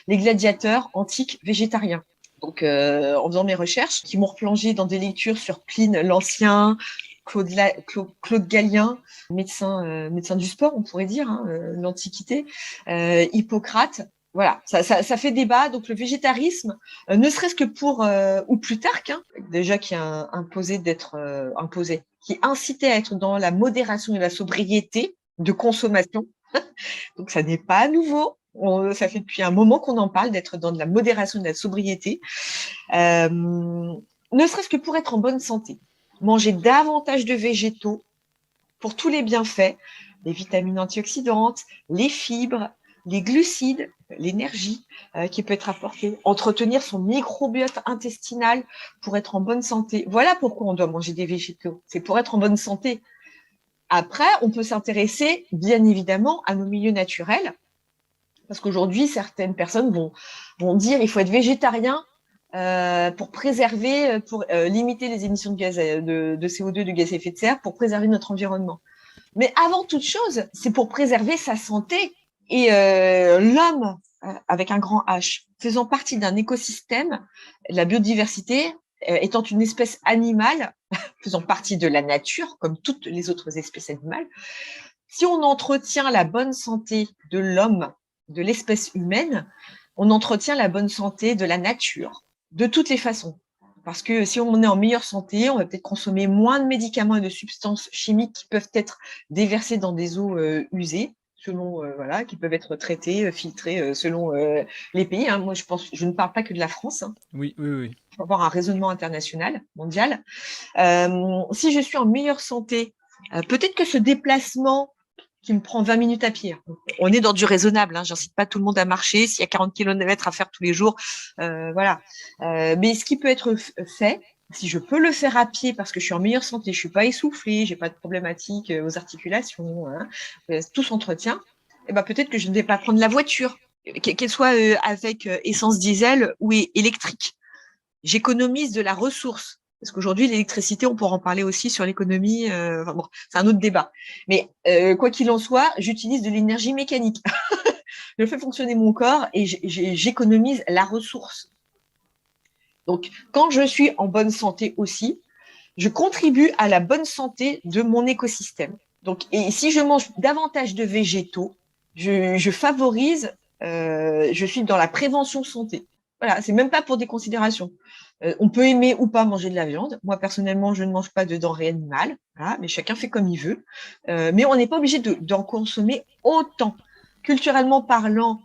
les gladiateurs antiques végétariens. Donc, en faisant mes recherches, qui m'ont replongé dans des lectures sur Pline l'Ancien, Claude Galien, médecin du sport, on pourrait dire, hein, l'Antiquité, Hippocrate. Voilà, ça fait débat. Donc le végétarisme, ne serait-ce que ou Plutarque, hein, déjà qui a qui incitait à être dans la modération et la sobriété de consommation. Donc ça n'est pas nouveau. Ça fait depuis un moment qu'on en parle, d'être dans de la modération et de la sobriété. Ne serait-ce que pour être en bonne santé. Manger davantage de végétaux pour tous les bienfaits, les vitamines antioxydantes, les fibres, les glucides, l'énergie qui peut être apportée, entretenir son microbiote intestinal pour être en bonne santé. Voilà pourquoi on doit manger des végétaux. C'est pour être en bonne santé. Après, on peut s'intéresser, bien évidemment, à nos milieux naturels, parce qu'aujourd'hui, certaines personnes vont dire il faut être végétarien pour limiter les émissions de gaz, de CO2, de gaz à effet de serre, pour préserver notre environnement. Mais avant toute chose, c'est pour préserver sa santé et l'homme, avec un grand H, faisant partie d'un écosystème, la biodiversité, étant une espèce animale, faisant partie de la nature, comme toutes les autres espèces animales, si on entretient la bonne santé de l'homme, de l'espèce humaine, on entretient la bonne santé de la nature, de toutes les façons. Parce que si on est en meilleure santé, on va peut-être consommer moins de médicaments et de substances chimiques qui peuvent être déversées dans des eaux usées, qui peuvent être traitées, filtrées selon les pays. Hein. Moi, je ne parle pas que de la France. Hein. Oui. Il faut avoir un raisonnement international, mondial. Si je suis en meilleure santé, peut-être que ce déplacement qui me prend 20 minutes à pied. On est dans du raisonnable, hein. J'incite pas tout le monde à marcher. S'il y a 40 km à faire tous les jours, voilà. Mais ce qui peut être fait, si je peux le faire à pied parce que je suis en meilleure santé, je suis pas essoufflée, j'ai pas de problématiques aux articulations, hein, tout s'entretient, et ben peut-être que je ne vais pas prendre la voiture, qu'elle soit avec essence diesel ou électrique. J'économise de la ressource. Parce qu'aujourd'hui, l'électricité, on pourra en parler aussi sur l'économie. C'est un autre débat. Mais quoi qu'il en soit, j'utilise de l'énergie mécanique. Je fais fonctionner mon corps et j'économise la ressource. Donc, quand je suis en bonne santé aussi, je contribue à la bonne santé de mon écosystème. Donc, et si je mange davantage de végétaux, je favorise, je suis dans la prévention santé. Voilà, c'est même pas pour des considérations. On peut aimer ou pas manger de la viande. Moi, personnellement, je ne mange pas de denrées animales, voilà, mais chacun fait comme il veut. Mais on n'est pas obligé d'en consommer autant. Culturellement parlant,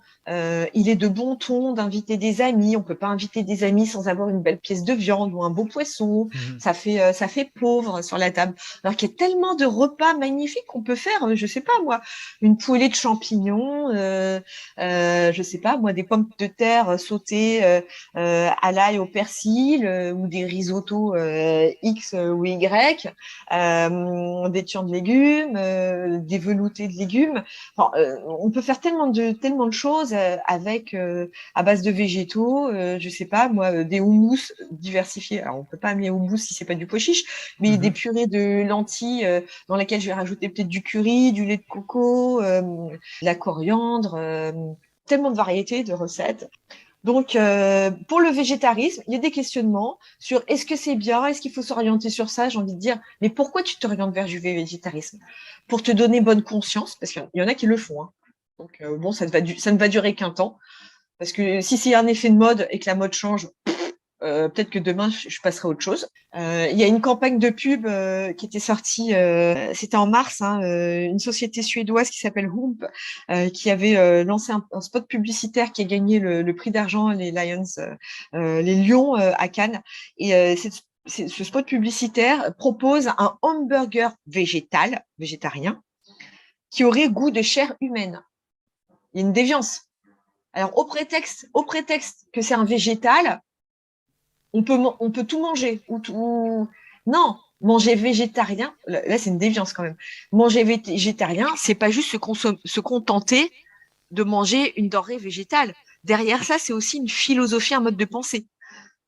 il est de bon ton d'inviter des amis. On peut pas inviter des amis sans avoir une belle pièce de viande ou un beau poisson. Ça fait pauvre sur la table. Alors qu'il y a tellement de repas magnifiques qu'on peut faire. Je sais pas moi, une poêlée de champignons, je sais pas moi, des pommes de terre sautées à l'ail au persil ou des risottos X ou Y, des tiens de légumes, des veloutés de légumes. Enfin, on peut faire tellement de choses avec à base de végétaux, je sais pas moi, des houmous diversifiés. Alors on peut pas amener houmous si c'est pas du pois chiche, mais des purées de lentilles dans lesquelles je vais rajouter peut-être du curry, du lait de coco, de la coriandre. tellement de variétés de recettes. Donc, pour le végétarisme, il y a des questionnements sur est-ce que c'est bien, est-ce qu'il faut s'orienter sur ça? J'ai envie de dire, mais pourquoi tu t'orientes vers du végétarisme? Pour te donner bonne conscience, parce qu'il y en a qui le font. Hein. Donc, bon, ça ne va durer qu'un temps. Parce que si c'est un effet de mode et que la mode change, peut-être que demain, je passerai à autre chose. Il y a une campagne de pub qui était sortie, c'était en mars, hein, une société suédoise qui s'appelle Hump, qui avait lancé un spot publicitaire qui a gagné le prix d'argent, les Lions, les Lions à Cannes. Et ce spot publicitaire propose un hamburger végétarien, qui aurait goût de chair humaine. Il y a une déviance. Alors, au prétexte que c'est un végétal, on peut tout manger. Non, manger végétarien, là c'est une déviance quand même. Manger végétarien, c'est pas juste se contenter de manger une denrée végétale. Derrière ça, c'est aussi une philosophie, un mode de pensée.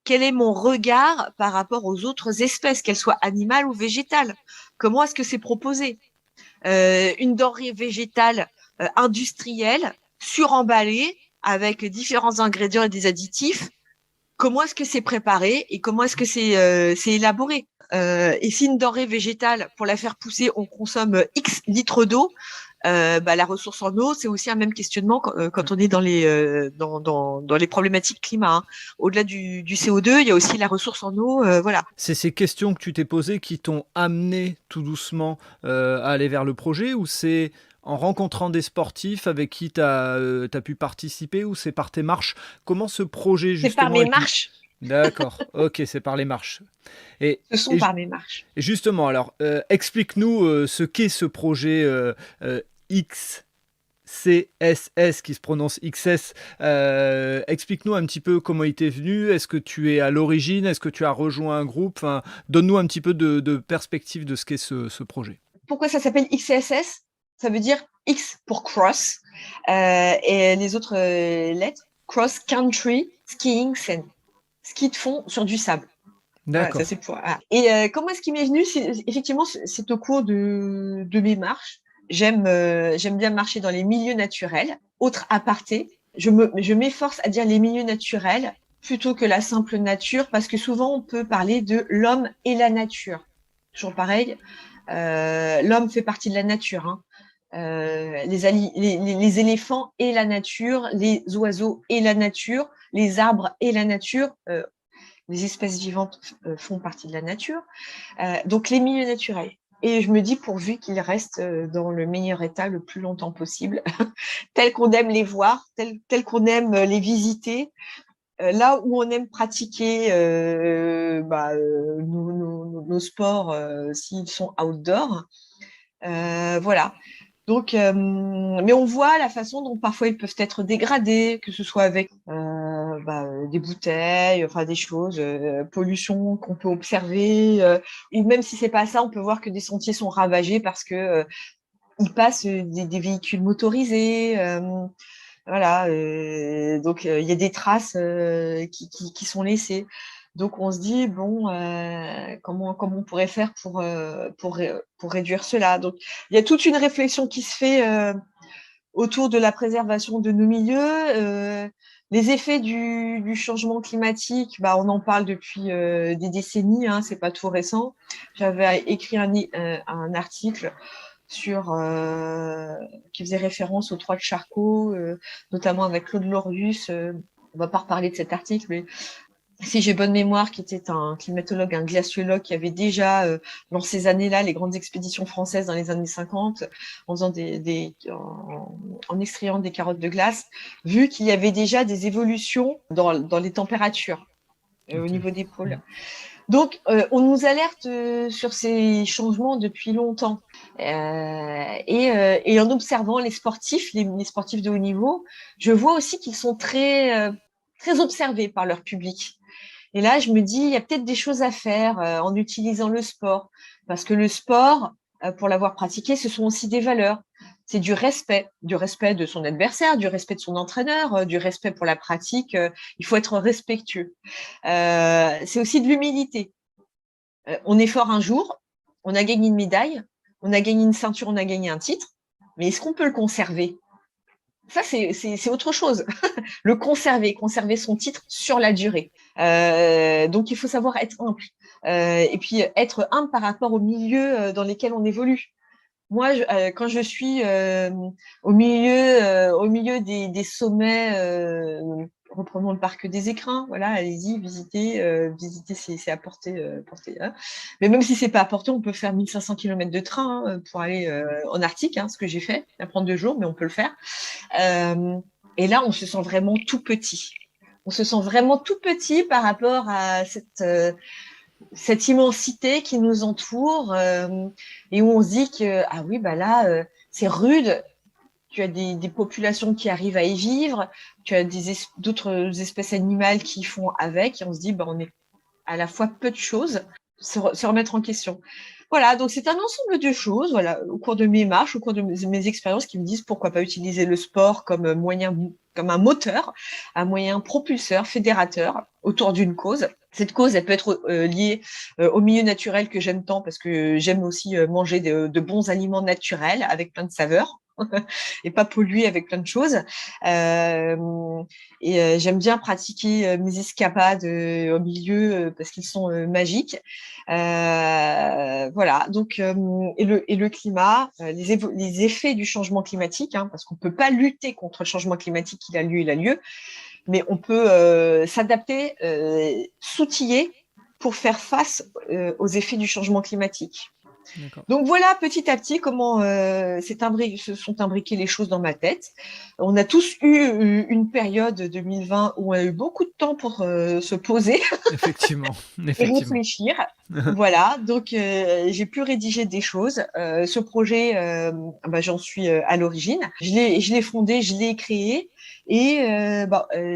Quel est mon regard par rapport aux autres espèces, qu'elles soient animales ou végétales? Comment est-ce que c'est proposé? Une denrée végétale industrielle, suremballée, avec différents ingrédients et des additifs, comment est-ce que c'est préparé et comment est-ce que c'est élaboré. Et si une denrée végétale, pour la faire pousser, on consomme X litres d'eau, la ressource en eau, c'est aussi un même questionnement quand on est dans les problématiques climat. Hein. Au-delà du CO2, il y a aussi la ressource en eau. Voilà. C'est ces questions que tu t'es posées qui t'ont amené tout doucement à aller vers le projet, ou c'est en rencontrant des sportifs avec qui tu as pu participer, ou c'est par tes marches? Comment ce projet justement... C'est par mes marches. D'accord, ok, c'est par les marches. Ce sont par mes marches. Et justement, alors, explique-nous ce qu'est ce projet XCSS, qui se prononce XS. Explique-nous un petit peu comment il t'est venu. Est-ce que tu es à l'origine? Est-ce que tu as rejoint un groupe? Enfin, donne-nous un petit peu de perspective de ce qu'est ce projet. Pourquoi ça s'appelle XCSS? Ça veut dire X pour cross et les autres lettres, cross country skiing, c'est ski de fond sur du sable. D'accord. Voilà, ça, c'est pour... Et comment est-ce qu'il m'est venu? Effectivement, c'est au cours de mes marches. J'aime bien marcher dans les milieux naturels. Autre aparté, je m'efforce à dire les milieux naturels plutôt que la simple nature, parce que souvent on peut parler de l'homme et la nature. Toujours pareil, l'homme fait partie de la nature. Hein. Les éléphants et la nature, les oiseaux et la nature, les arbres et la nature. Les espèces vivantes font partie de la nature. Donc, les milieux naturels. Et je me dis, pourvu qu'ils restent dans le meilleur état le plus longtemps possible, tel qu'on aime les voir, tel qu'on aime les visiter, là où on aime pratiquer nos sports s'ils sont outdoor. Voilà. Donc, mais on voit la façon dont parfois ils peuvent être dégradés, que ce soit avec des bouteilles, enfin des choses, pollution qu'on peut observer. Et même si c'est pas ça, on peut voir que des sentiers sont ravagés parce que ils passent des véhicules motorisés. Voilà. Donc il y a des traces qui sont laissées. Donc on se dit bon, comment on pourrait faire pour réduire cela. Donc il y a toute une réflexion qui se fait autour de la préservation de nos milieux. Les effets du changement climatique, on en parle depuis des décennies, hein, c'est pas tout récent. J'avais écrit un article qui faisait référence aux Trois de Charcot, notamment avec Claude Lorius. On va pas reparler de cet article, mais si j'ai bonne mémoire, qui était un climatologue, un glaciologue qui avait déjà, dans ces années-là, les grandes expéditions françaises dans les années 50, en faisant en extrayant des carottes de glace, vu qu'il y avait déjà des évolutions dans les températures au niveau des pôles. Donc, on nous alerte sur ces changements depuis longtemps. Et en observant les sportifs, les sportifs de haut niveau, je vois aussi qu'ils sont très observés par leur public. Et là, je me dis, il y a peut-être des choses à faire en utilisant le sport. Parce que le sport, pour l'avoir pratiqué, ce sont aussi des valeurs. C'est du respect de son adversaire, du respect de son entraîneur, du respect pour la pratique. Il faut être respectueux. C'est aussi de l'humilité. On est fort un jour, on a gagné une médaille, on a gagné une ceinture, on a gagné un titre, mais est-ce qu'on peut le conserver? Ça, c'est autre chose. Le conserver son titre sur la durée. Donc, il faut savoir être humble. Et puis, être humble par rapport au milieu dans lesquels on évolue. Moi, quand je suis au milieu des sommets, reprenons le parc des Écrins, voilà, allez-y, visiter, c'est à portée, hein. Mais même si c'est pas à portée, on peut faire 1500 km de train pour aller en Arctique, ce que j'ai fait. Ça prend 2 jours, mais on peut le faire. Et là, on se sent vraiment tout petit. On se sent vraiment tout petit par rapport à cette immensité qui nous entoure et où on se dit que ah oui, bah là, c'est rude. Tu as des populations qui arrivent à y vivre, tu as d'autres espèces animales qui font avec, et on se dit, bah, on est à la fois peu de choses, se remettre en question. Voilà, donc c'est un ensemble de choses, voilà, au cours de mes marches, au cours de mes expériences, qui me disent pourquoi pas utiliser le sport comme moyen, comme un moteur, un moyen propulseur, fédérateur autour d'une cause. Cette cause, elle peut être liée au milieu naturel que j'aime tant, parce que j'aime aussi manger de bons aliments naturels avec plein de saveurs. Et pas polluer avec plein de choses. J'aime bien pratiquer mes escapades au milieu parce qu'ils sont magiques. Voilà. Donc, et le climat, les effets du changement climatique, parce qu'on peut pas lutter contre le changement climatique, il a lieu, mais on peut s'adapter, s'outiller pour faire face aux effets du changement climatique. Donc voilà, petit à petit, comment se sont imbriquées les choses dans ma tête. On a tous eu une période 2020 où on a eu beaucoup de temps pour se poser Effectivement. et réfléchir. Voilà, donc j'ai pu rédiger des choses. Ce projet, j'en suis à l'origine. Je l'ai fondé, je l'ai créé. Et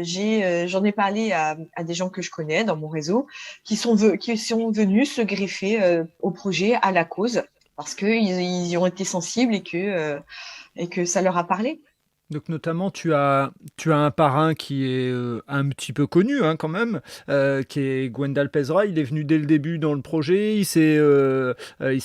j'en ai parlé à des gens que je connais dans mon réseau qui sont venus se greffer au projet, à la cause, parce qu'ils y ont été sensibles et que ça leur a parlé. Donc notamment, tu as un parrain qui est un petit peu connu quand même, qui est Gwendal Pesra. Il est venu dès le début dans le projet, il s'est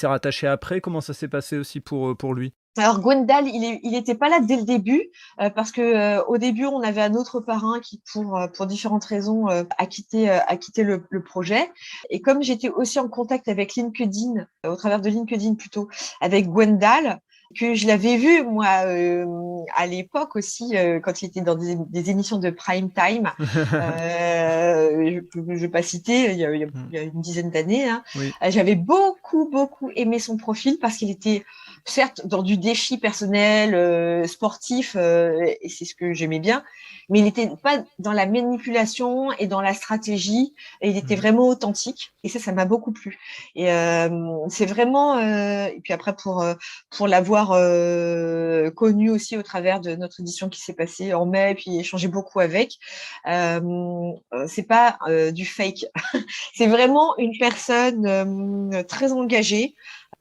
rattaché après. Comment ça s'est passé aussi pour lui? Alors Gwendal, il était pas là dès le début parce que au début on avait un autre parrain qui pour différentes raisons a quitté le projet. Et comme j'étais aussi en contact avec LinkedIn, au travers de LinkedIn plutôt, avec Gwendal, que je l'avais vu moi à l'époque aussi quand il était dans des émissions de prime time. Je vais pas citer, il y a une dizaine d'années. Oui. J'avais beaucoup aimé son profil parce qu'il était certes dans du défi personnel, sportif, et c'est ce que j'aimais bien, mais il n'était pas dans la manipulation et dans la stratégie, et il était vraiment authentique, et ça m'a beaucoup plu. Et c'est vraiment, et puis après pour l'avoir connu aussi au travers de notre édition qui s'est passée en mai, et puis échanger beaucoup avec, c'est pas du fake, c'est vraiment une personne très engagée,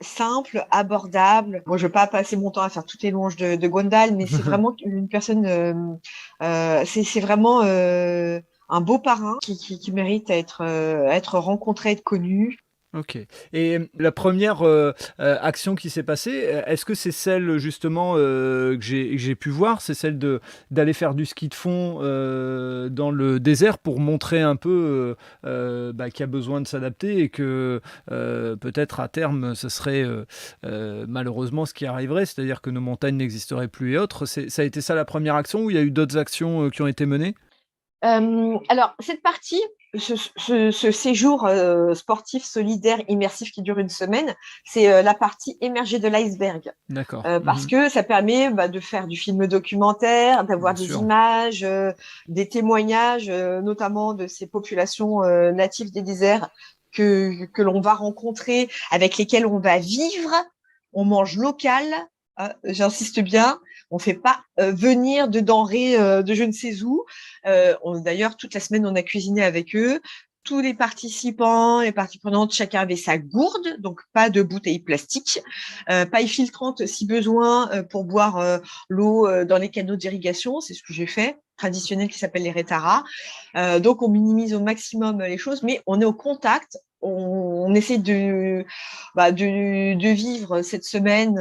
simple, abordable. Moi, je vais pas passer mon temps à faire toutes les louanges de Gwendal, mais c'est vraiment une personne. C'est vraiment un beau parrain qui mérite à être rencontré, être connu. Ok. Et la première action qui s'est passée, est-ce que c'est celle justement que j'ai pu voir, c'est celle d'aller faire du ski de fond dans le désert pour montrer un peu qu'il y a besoin de s'adapter et que peut-être à terme ce serait malheureusement ce qui arriverait, c'est-à-dire que nos montagnes n'existeraient plus et autres. Ça a été ça la première action ou il y a eu d'autres actions qui ont été menées? Alors, cette partie, ce séjour sportif, solidaire, immersif qui dure une semaine, c'est la partie émergée de l'iceberg. D'accord. Parce que ça permet de faire du film documentaire, d'avoir Bien des sûr. images, des témoignages, notamment de ces populations natives des déserts que l'on va rencontrer, avec lesquelles on va vivre. On mange local, j'insiste bien. On fait pas venir de denrées de je ne sais où. D'ailleurs, toute la semaine, on a cuisiné avec eux. Tous les participants, les parties prenantes, chacun avait sa gourde, donc pas de bouteilles plastiques, paille filtrante si besoin pour boire l'eau dans les canaux d'irrigation, c'est ce que j'ai fait, traditionnel qui s'appelle les retaras. Donc on minimise au maximum les choses, mais on est au contact on essaie de vivre cette semaine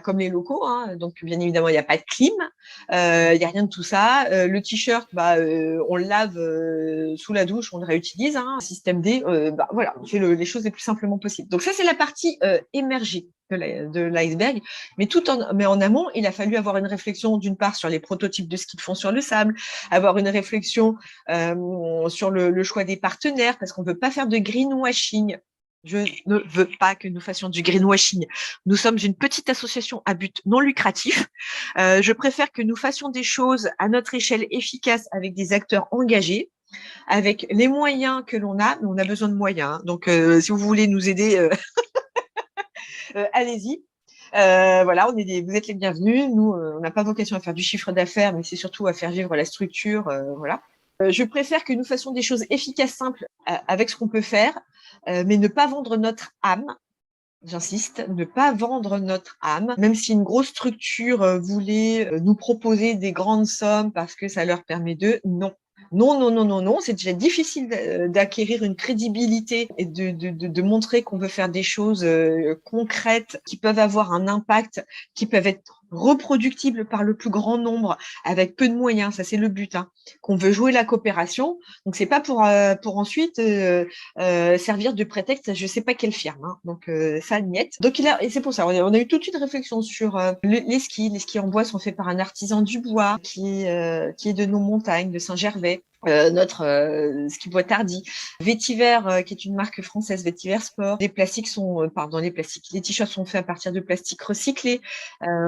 comme les locaux, hein. Donc bien évidemment il n'y a pas de clim, il n'y a rien de tout ça. Le t-shirt, on le lave sous la douche, on le réutilise, hein. Système D, voilà, on fait les choses les plus simplement possible. Donc ça c'est la partie émergée de l'iceberg, mais en amont, il a fallu avoir une réflexion d'une part sur les prototypes de ski de fond sur le sable, avoir une réflexion sur le choix des partenaires, parce qu'on ne veut pas faire de greenwashing. Je ne veux pas que nous fassions du greenwashing. Nous sommes une petite association à but non lucratif. Je préfère que nous fassions des choses à notre échelle efficaces avec des acteurs engagés, avec les moyens que l'on a. Mais on a besoin de moyens, hein. Donc, si vous voulez nous aider, allez-y. Voilà, vous êtes les bienvenus. Nous, on n'a pas vocation à faire du chiffre d'affaires, mais c'est surtout à faire vivre la structure. Voilà. Je préfère que nous fassions des choses efficaces, simples, avec ce qu'on peut faire, mais ne pas vendre notre âme. J'insiste, ne pas vendre notre âme, même si une grosse structure voulait nous proposer des grandes sommes parce que ça leur permet non. Non. C'est déjà difficile d'acquérir une crédibilité et de montrer qu'on veut faire des choses concrètes qui peuvent avoir un impact, qui peuvent être reproductibles par le plus grand nombre avec peu de moyens. Ça, c'est le but, hein. Qu'on veut jouer la coopération. Donc, c'est pas pour ensuite servir de prétexte à je sais pas quelle firme, hein. Donc, ça, niette. Donc, et c'est pour ça, on a eu toute une réflexion sur les skis. Les skis en bois sont faits par un artisan du bois qui est de nos montagnes, de Saint-Gervais. Notre ski bois Tardy, Vétiver, qui est une marque française, Vétiver Sport. Les t-shirts sont faits à partir de plastique recyclé.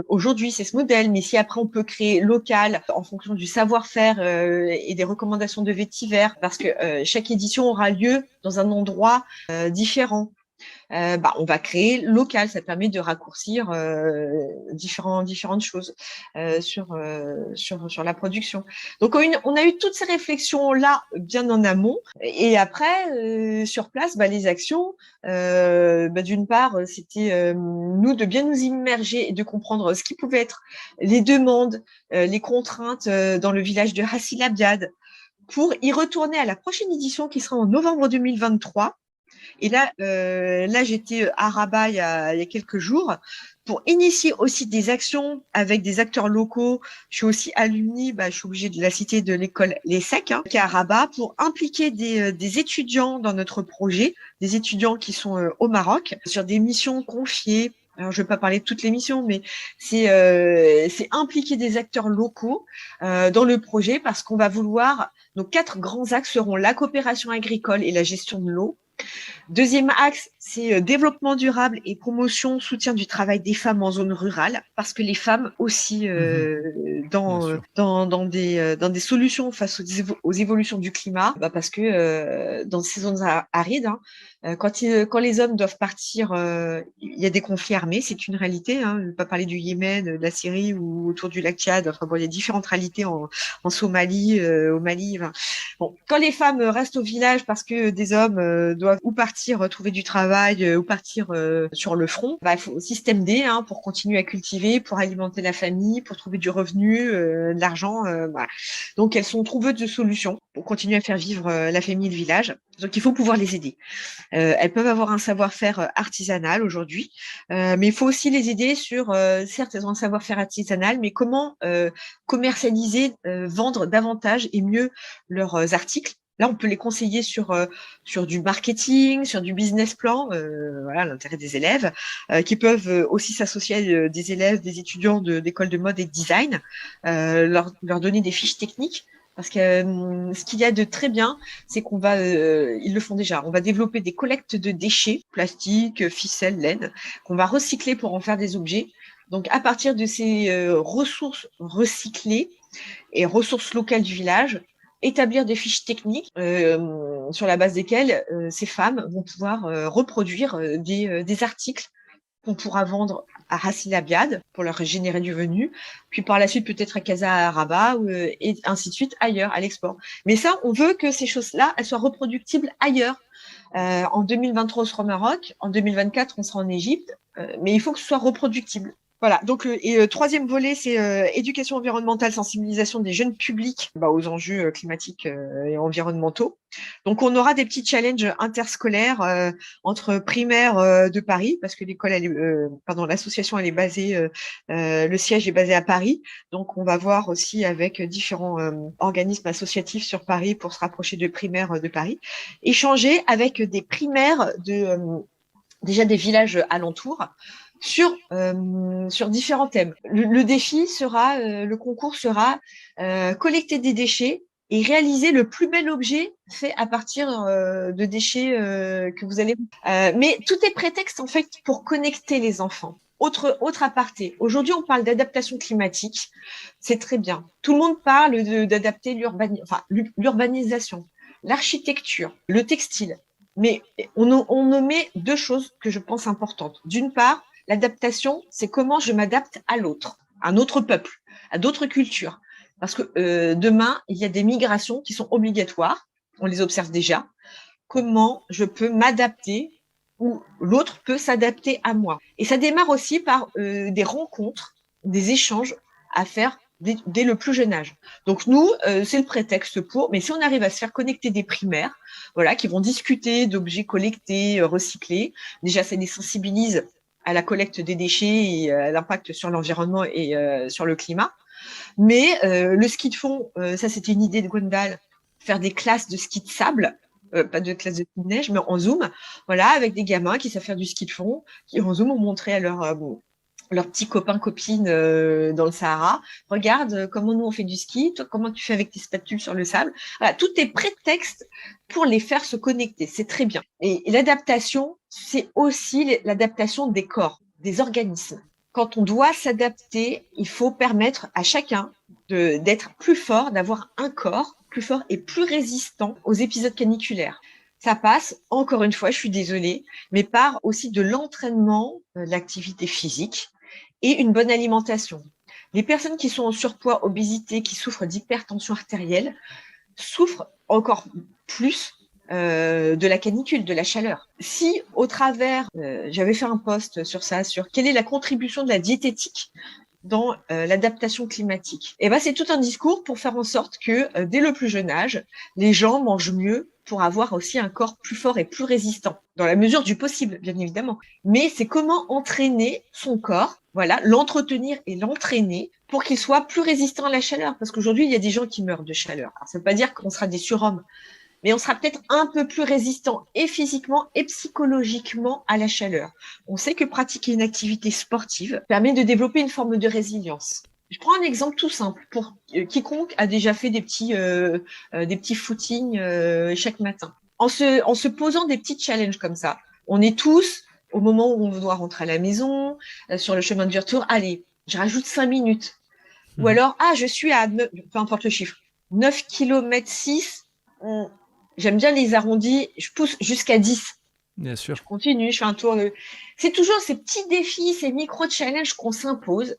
Aujourd'hui, c'est ce modèle, mais si après on peut créer local en fonction du savoir-faire et des recommandations de Vétiver, parce que chaque édition aura lieu dans un endroit différent. On va créer local, ça permet de raccourcir différentes choses sur la production. Donc on a eu toutes ces réflexions là bien en amont, et après sur place, les actions, d'une part c'était nous de bien nous immerger et de comprendre ce qui pouvait être les demandes, les contraintes dans le village de Hassil Abdiad, pour y retourner à la prochaine édition qui sera en novembre 2023. Et là, j'étais à Rabat il y a quelques jours pour initier aussi des actions avec des acteurs locaux. Je suis aussi alumni, je suis obligée de la citer, de l'école l'ESSEC, hein, qui est à Rabat, pour impliquer des étudiants dans notre projet, des étudiants qui sont au Maroc, sur des missions confiées. Alors, je ne vais pas parler de toutes les missions, mais c'est impliquer des acteurs locaux dans le projet, parce qu'on va vouloir, nos 4 grands axes seront la coopération agricole et la gestion de l'eau. Deuxième axe, c'est développement durable et promotion, soutien du travail des femmes en zone rurale, parce que les femmes aussi dans des solutions face aux évolutions du climat, parce que dans ces zones arides, hein, quand les hommes doivent partir, il y a des conflits armés, c'est une réalité, hein. Je ne vais pas parler du Yémen, de la Syrie ou autour du lac Tchad. Enfin bon, il y a différentes réalités en Somalie, au Mali. Enfin, bon, quand les femmes restent au village parce que des hommes doivent ou partir trouver du travail ou partir sur le front, il faut système D, hein, pour continuer à cultiver, pour alimenter la famille, pour trouver du revenu, de l'argent. Voilà. Donc elles sont trouveuses de solutions pour continuer à faire vivre la famille et le village. Donc il faut pouvoir les aider. Elles peuvent avoir un savoir-faire artisanal aujourd'hui, mais il faut aussi les aider sur, certes elles ont un savoir-faire artisanal, mais comment commercialiser, vendre davantage et mieux leurs articles. Là, on peut les conseiller sur du marketing, sur du business plan, voilà l'intérêt des élèves, qui peuvent aussi s'associer à des élèves, des étudiants d'école de mode et de design, leur donner des fiches techniques. Parce que ce qu'il y a de très bien, c'est qu'on va, ils le font déjà, on va développer des collectes de déchets, plastique, ficelle, laine, qu'on va recycler pour en faire des objets. Donc, à partir de ces ressources recyclées et ressources locales du village, établir des fiches techniques sur la base desquelles ces femmes vont pouvoir reproduire des articles qu'on pourra vendre à Hassil Abdiad pour leur générer du revenu, puis par la suite peut-être à Casa à Rabat et ainsi de suite ailleurs, à l'export. Mais ça, on veut que ces choses-là, elles soient reproductibles ailleurs. En 2023, on sera au Maroc, en 2024, on sera en Égypte, mais il faut que ce soit reproductible. Voilà, donc troisième volet, c'est éducation environnementale, sensibilisation des jeunes publics aux enjeux climatiques et environnementaux. Donc on aura des petits challenges interscolaires entre primaires de Paris, parce que l'école, l'association, elle est basée, le siège est basé à Paris. Donc on va voir aussi avec différents organismes associatifs sur Paris pour se rapprocher de primaires de Paris, échanger avec des primaires déjà des villages alentours sur différents thèmes. Le défi sera, le concours sera collecter des déchets et réaliser le plus bel objet fait à partir de déchets que vous allez. Mais tout est prétexte en fait pour connecter les enfants. Autre aparté. Aujourd'hui, on parle d'adaptation climatique. C'est très bien. Tout le monde parle d'adapter l'urbanisation, l'architecture, le textile. Mais on omet deux choses que je pense importantes. D'une part, l'adaptation, c'est comment je m'adapte à l'autre, à un autre peuple, à d'autres cultures. Parce que demain, il y a des migrations qui sont obligatoires. On les observe déjà. Comment je peux m'adapter ou l'autre peut s'adapter à moi. Et ça démarre aussi par des rencontres, des échanges à faire dès le plus jeune âge. Donc nous, c'est le prétexte pour, mais si on arrive à se faire connecter des primaires, voilà, qui vont discuter d'objets collectés, recyclés, déjà ça les sensibilise à la collecte des déchets et à l'impact sur l'environnement et sur le climat. Mais le ski de fond, ça c'était une idée de Gwendal, faire des classes de ski de sable, pas de classe de ski de neige, mais en Zoom, voilà, avec des gamins qui savent faire du ski de fond, qui en Zoom ont montré à leurs petits copains, copines dans le Sahara. Regarde comment nous on fait du ski, toi comment tu fais avec tes spatules sur le sable. Voilà, tout est prétexte pour les faire se connecter, c'est très bien. Et l'adaptation, c'est aussi l'adaptation des corps, des organismes. Quand on doit s'adapter, il faut permettre à chacun d'être plus fort, d'avoir un corps plus fort et plus résistant aux épisodes caniculaires. Ça passe, encore une fois, je suis désolée, mais par aussi de l'entraînement, de l'activité physique et une bonne alimentation. Les personnes qui sont en surpoids, obésité, qui souffrent d'hypertension artérielle, souffrent encore plus de la canicule, de la chaleur. Si au travers, j'avais fait un post sur ça, sur quelle est la contribution de la diététique dans l'adaptation climatique, et ben c'est tout un discours pour faire en sorte que dès le plus jeune âge, les gens mangent mieux pour avoir aussi un corps plus fort et plus résistant, dans la mesure du possible, bien évidemment. Mais c'est comment entraîner son corps, voilà, l'entretenir et l'entraîner pour qu'il soit plus résistant à la chaleur. Parce qu'aujourd'hui, il y a des gens qui meurent de chaleur. Alors, ça ne veut pas dire qu'on sera des surhommes, mais on sera peut-être un peu plus résistant et physiquement et psychologiquement à la chaleur. On sait que pratiquer une activité sportive permet de développer une forme de résilience. Je prends un exemple tout simple pour quiconque a déjà fait des petits footings chaque matin. En se posant des petits challenges comme ça, on est tous, au moment où on doit rentrer à la maison, sur le chemin du retour, allez, je rajoute 5 minutes. Ou alors, je suis à 9, peu importe le chiffre, 9 km 6, j'aime bien les arrondis, je pousse jusqu'à 10. Bien sûr. Je continue, je fais un tour. C'est toujours ces petits défis, ces micro-challenges qu'on s'impose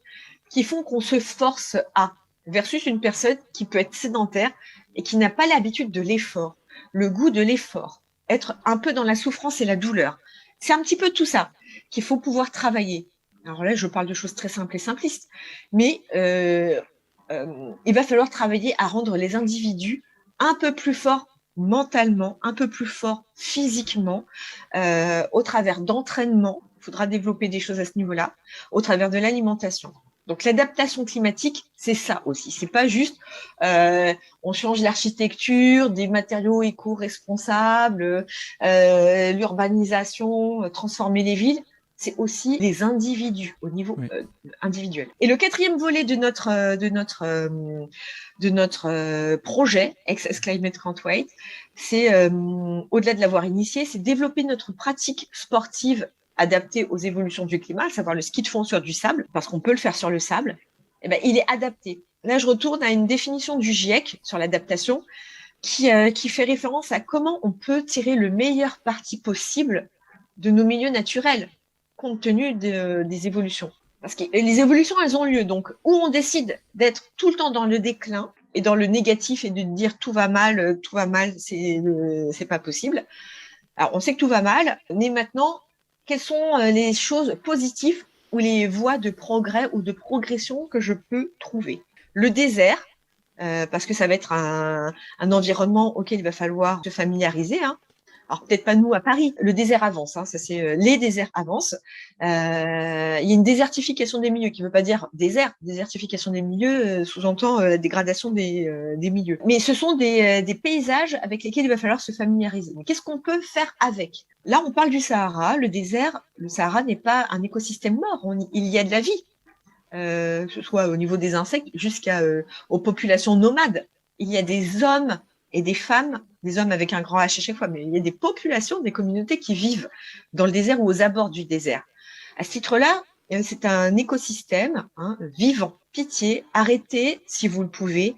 qui font qu'on se force à, versus une personne qui peut être sédentaire et qui n'a pas l'habitude de l'effort, le goût de l'effort, être un peu dans la souffrance et la douleur. C'est un petit peu tout ça qu'il faut pouvoir travailler. Alors là, je parle de choses très simples et simplistes, mais il va falloir travailler à rendre les individus un peu plus forts mentalement, un peu plus forts physiquement, au travers d'entraînement. Il faudra développer des choses à ce niveau-là, au travers de l'alimentation. Donc l'adaptation climatique, c'est ça aussi. C'est pas juste on change l'architecture, des matériaux éco-responsables, l'urbanisation, transformer les villes. C'est aussi les individus au niveau individuel. Et le quatrième volet de notre projet Access Climate Can't Wait, c'est au-delà de l'avoir initié, c'est développer notre pratique sportive adapté aux évolutions du climat, à savoir le ski de fond sur du sable, parce qu'on peut le faire sur le sable, eh ben, il est adapté. Là, je retourne à une définition du GIEC sur l'adaptation qui fait référence à comment on peut tirer le meilleur parti possible de nos milieux naturels, compte tenu des évolutions. Parce que les évolutions, elles ont lieu. Donc, où on décide d'être tout le temps dans le déclin et dans le négatif et de dire tout va mal, c'est pas possible. Alors, on sait que tout va mal, mais maintenant, quelles sont les choses positives ou les voies de progrès ou de progression que je peux trouver. Le désert, parce que ça va être un environnement auquel il va falloir se familiariser, hein. Alors peut-être pas nous à Paris, le désert avance, hein, ça c'est les déserts avancent. Il y a une désertification des milieux qui ne veut pas dire désert. Désertification des milieux sous-entend la dégradation des milieux. Mais ce sont des paysages avec lesquels il va falloir se familiariser. Mais qu'est-ce qu'on peut faire avec? Là, on parle du Sahara. Le désert, le Sahara n'est pas un écosystème mort. Il y a de la vie, que ce soit au niveau des insectes jusqu'aux populations nomades. Il y a des hommes et des femmes, des hommes avec un grand H à chaque fois, mais il y a des populations, des communautés qui vivent dans le désert ou aux abords du désert. À ce titre-là, c'est un écosystème vivant. Pitié, arrêtez, si vous le pouvez,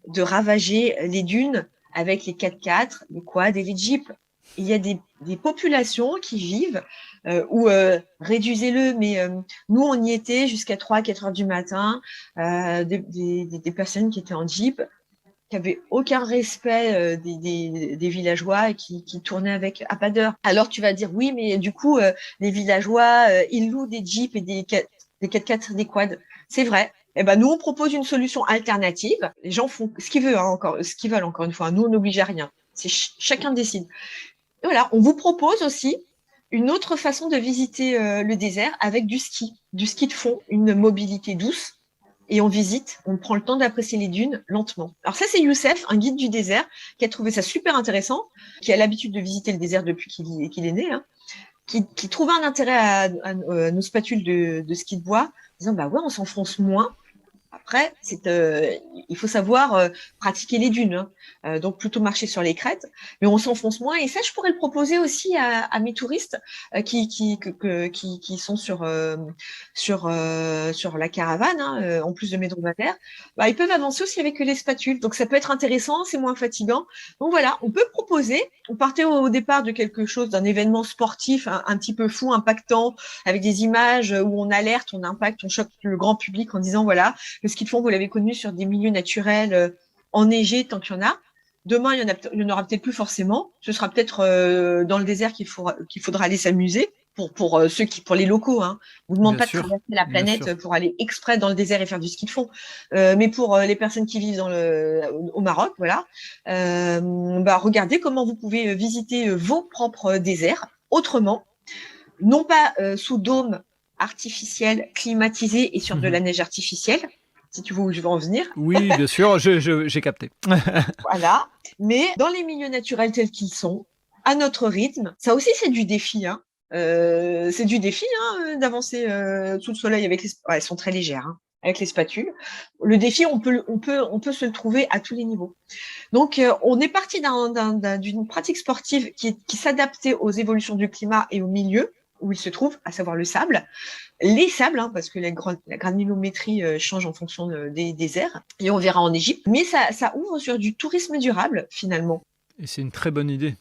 de ravager les dunes avec les 4x4, les quads et les jeeps. Il y a des populations qui vivent, ou réduisez-le, mais nous, on y était jusqu'à 3-4 heures du matin, des personnes qui étaient en jeep, qui n'avaient aucun respect des villageois et qui tournaient à pas d'heure. Alors tu vas dire, oui, mais du coup, les villageois, ils louent des jeeps et des 4x4, des quads. C'est vrai. Eh ben, nous, on propose une solution alternative. Les gens font ce qu'ils veulent, ce qu'ils veulent, encore une fois. Nous, on n'oblige à rien. Chacun décide. Et voilà, on vous propose aussi une autre façon de visiter le désert avec du ski de fond, une mobilité douce. Et on visite, on prend le temps d'apprécier les dunes lentement. Alors ça, c'est Youssef, un guide du désert, qui a trouvé ça super intéressant, qui a l'habitude de visiter le désert depuis qu'il est né, hein, qui trouve un intérêt à nos spatules de ski de bois, en disant, bah ouais, on s'enfonce moins. Après, il faut savoir pratiquer les dunes, hein. Donc plutôt marcher sur les crêtes, mais on s'enfonce moins. Et ça, je pourrais le proposer aussi à mes touristes qui sont sur la caravane, hein, en plus de mes dromadaires. Bah, ils peuvent avancer aussi avec les spatules. Donc ça peut être intéressant, c'est moins fatigant. Donc voilà, on peut proposer. On partait au départ de quelque chose, d'un événement sportif un petit peu fou, impactant, avec des images où on alerte, on impacte, on choque le grand public en disant voilà. Le ski de fond, vous l'avez connu sur des milieux naturels enneigés tant qu'il y en a. Demain, il y en aura peut-être plus forcément. Ce sera peut-être dans le désert qu'il faudra aller s'amuser pour les locaux. Hein. On vous demande pas de traverser la planète pour aller exprès dans le désert et faire du ski de fond. Mais pour les personnes qui vivent au Maroc, voilà, regardez comment vous pouvez visiter vos propres déserts autrement, non pas sous dôme artificiel, climatisé et sur de la neige artificielle, si tu vois où je veux en venir. Oui, bien sûr, j'ai capté. Voilà, mais dans les milieux naturels tels qu'ils sont, à notre rythme, ça aussi c'est du défi, hein. C'est du défi d'avancer sous le soleil avec elles sont très légères, hein, avec les spatules. Le défi, on peut se le trouver à tous les niveaux. Donc, on est parti d'une pratique sportive qui s'adaptait aux évolutions du climat et au milieu où il se trouve, à savoir le sable. Les sables, hein, parce que la granulométrie change en fonction des déserts, et on verra en Égypte. Mais ça ouvre sur du tourisme durable, finalement. Et c'est une très bonne idée.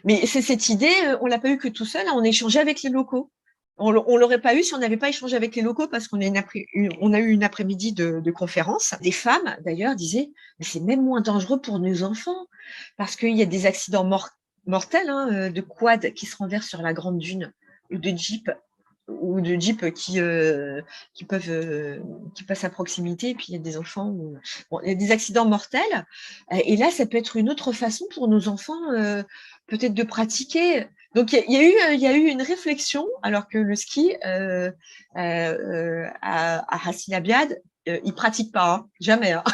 Mais cette idée, on l'a pas eu que tout seul, on a échangé avec les locaux. On l'aurait pas eu si on n'avait pas échangé avec les locaux, parce qu'on a eu une après-midi de conférence. Des femmes, d'ailleurs, disaient, mais c'est même moins dangereux pour nos enfants, parce qu'il y a des accidents mortels de quad qui se renversent sur la grande dune, ou de jeep qui passent à proximité, et puis il y a des enfants il y a des accidents mortels, et là ça peut être une autre façon pour nos enfants peut-être de pratiquer. Donc il y a eu une réflexion, alors que le ski à Hassil Abiad, ils pratiquent pas, hein, jamais, hein.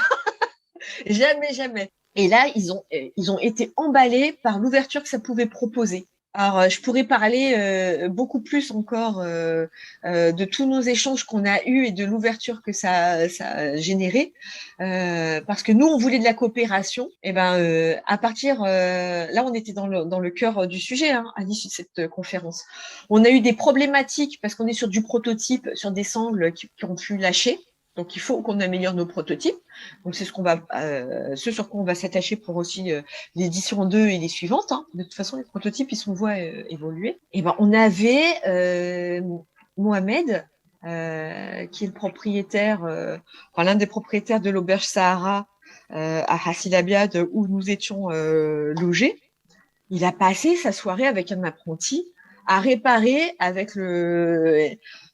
jamais. Et là ils ont été emballés par l'ouverture que ça pouvait proposer. Alors, je pourrais parler beaucoup plus encore de tous nos échanges qu'on a eus et de l'ouverture que ça a généré, parce que nous, on voulait de la coopération. Et à partir là, on était dans le cœur du sujet, hein, à l'issue de cette conférence. On a eu des problématiques parce qu'on est sur du prototype, sur des sangles qui ont pu lâcher. Donc, il faut qu'on améliore nos prototypes. Donc, c'est ce sur quoi on va s'attacher pour aussi l'édition 2 et les suivantes, hein. De toute façon, les prototypes, ils sont voient évoluer. Et on avait Mohamed, qui est le propriétaire, l'un des propriétaires de l'auberge Sahara à Hassil Abiad, où nous étions logés. Il a passé sa soirée avec un apprenti à réparer avec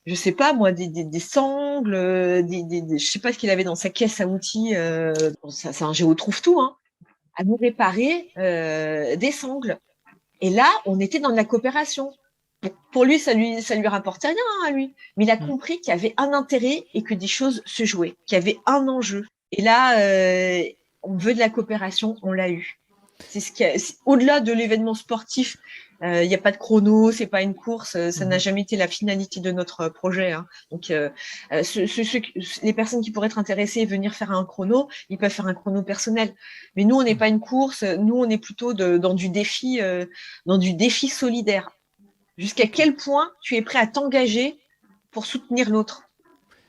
je sais pas moi, des sangles, je sais pas ce qu'il avait dans sa caisse à outils. Ça, c'est un Géo trouve-tout, hein, à nous réparer des sangles. Et là, on était dans de la coopération. Pour lui, ça lui rapportait rien, hein, à lui. Mais il a compris qu'il y avait un intérêt et que des choses se jouaient, qu'il y avait un enjeu. Et là, on veut de la coopération, on l'a eu. Au-delà de l'événement sportif, il n'y a pas de chrono, c'est pas une course, ça n'a jamais été la finalité de notre projet, hein. Donc, les personnes qui pourraient être intéressées et venir faire un chrono, ils peuvent faire un chrono personnel. Mais nous, on n'est pas une course, nous, on est plutôt dans du défi solidaire. Jusqu'à quel point tu es prêt à t'engager pour soutenir l'autre.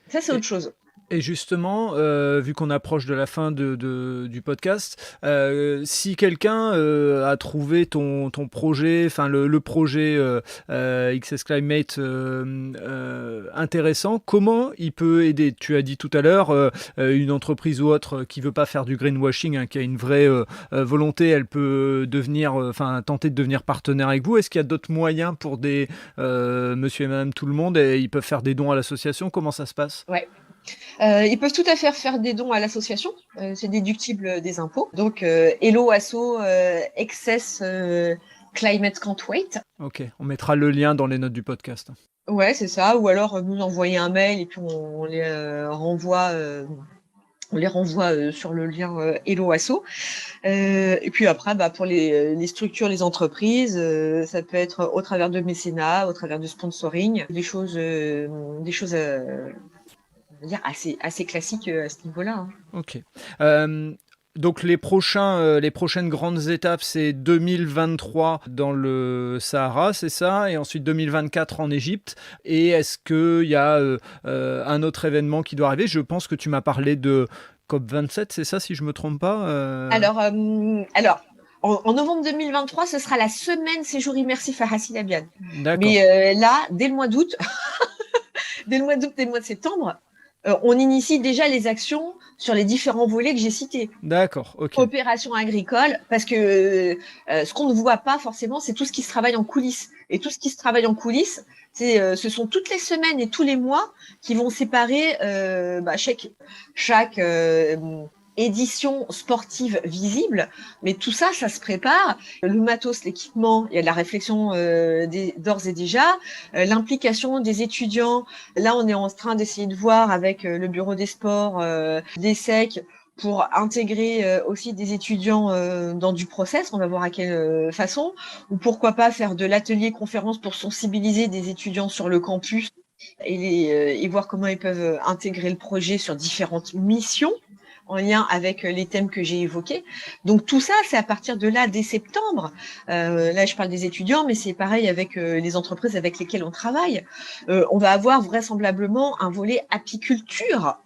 Ça, c'est autre chose. Et justement, vu qu'on approche de la fin du podcast, si quelqu'un a trouvé ton projet, enfin le projet XS Climate intéressant, comment il peut aider ? Tu as dit tout à l'heure, une entreprise ou autre qui veut pas faire du greenwashing, hein, qui a une vraie volonté, elle peut tenter de devenir partenaire avec vous. Est-ce qu'il y a d'autres moyens pour des monsieur et madame tout le monde, et ils peuvent faire des dons à l'association ? Comment ça se passe ? Ouais. Ils peuvent tout à fait faire des dons à l'association, c'est déductible des impôts. Donc, Hello Asso, XS Climate Can't Wait. Ok, on mettra le lien dans les notes du podcast. Ouais, c'est ça. Ou alors nous envoyer un mail et puis on les renvoie. On les renvoie sur le lien Hello Asso. Et puis après, pour les structures, les entreprises, ça peut être au travers de mécénat, au travers de sponsoring, des choses assez classique à ce niveau-là. Hein. Ok. Donc les prochaines grandes étapes, c'est 2023 dans le Sahara, c'est ça, et ensuite 2024 en Égypte. Et est-ce qu'il y a un autre événement qui doit arriver ? Je pense que tu m'as parlé de COP27, c'est ça, si je ne me trompe pas Alors, en novembre 2023, ce sera la semaine séjour immersif à Hassid Abiad. D'accord. Mais là, dès le mois d'août, dès le mois de septembre, on initie déjà les actions sur les différents volets que j'ai cités. D'accord, ok. Coopération agricole, parce que ce qu'on ne voit pas forcément, c'est tout ce qui se travaille en coulisses. Et tout ce qui se travaille en coulisses, ce sont toutes les semaines et tous les mois qui vont séparer chaque édition sportive visible, mais tout ça, ça se prépare. Le matos, l'équipement, il y a de la réflexion d'ores et déjà. L'implication des étudiants, là, on est en train d'essayer de voir avec le bureau des sports, des SEC, pour intégrer aussi des étudiants dans du process. On va voir à quelle façon. Ou pourquoi pas faire de l'atelier conférence pour sensibiliser des étudiants sur le campus et voir comment ils peuvent intégrer le projet sur différentes missions en lien avec les thèmes que j'ai évoqués. Donc tout ça, c'est à partir de là, dès septembre. Là, je parle des étudiants, mais c'est pareil avec les entreprises avec lesquelles on travaille. On va avoir vraisemblablement un volet apiculture.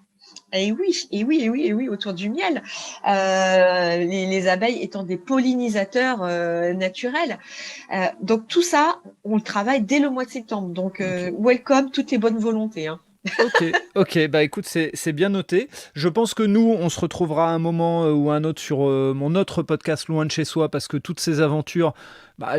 Et oui, autour du miel. Les abeilles étant des pollinisateurs naturels. Donc tout ça, on le travaille dès le mois de septembre. Donc welcome toutes les bonnes volontés. Hein. Ok, écoute, c'est bien noté. Je pense que nous, on se retrouvera à un moment ou un autre sur mon autre podcast Loin de chez soi, parce que toutes ces aventures,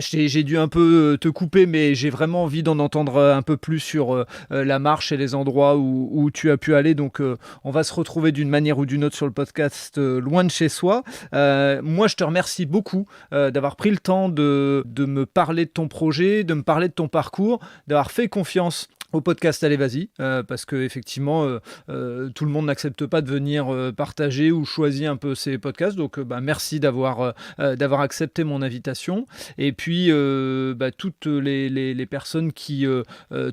j'ai dû un peu te couper, mais j'ai vraiment envie d'en entendre un peu plus sur la marche et les endroits où tu as pu aller. Donc on va se retrouver d'une manière ou d'une autre sur le podcast Loin de chez soi. Moi, je te remercie beaucoup d'avoir pris le temps de me parler de ton projet, de me parler de ton parcours, d'avoir fait confiance au podcast Allez Vas-y, parce que effectivement tout le monde n'accepte pas de venir partager ou choisir un peu ces podcasts, donc merci d'avoir accepté mon invitation. Et puis toutes les personnes qui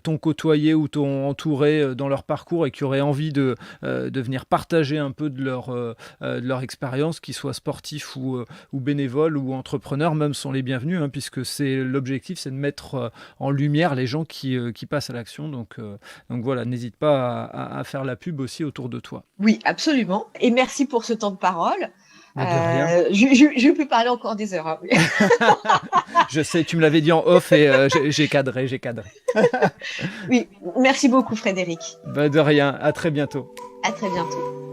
t'ont côtoyé ou t'ont entouré dans leur parcours et qui auraient envie de venir partager un peu de leur expérience, qu'ils soient sportifs ou bénévoles ou entrepreneurs, même sont les bienvenus, hein, puisque l'objectif c'est de mettre en lumière les gens qui passent à l'action. Donc voilà, n'hésite pas à faire la pub aussi autour de toi. Oui, absolument. Et merci pour ce temps de parole. De rien. Je peux parler encore des heures. Hein. Je sais, tu me l'avais dit en off et j'ai cadré. Oui, merci beaucoup Frédéric. De rien, à très bientôt. À très bientôt.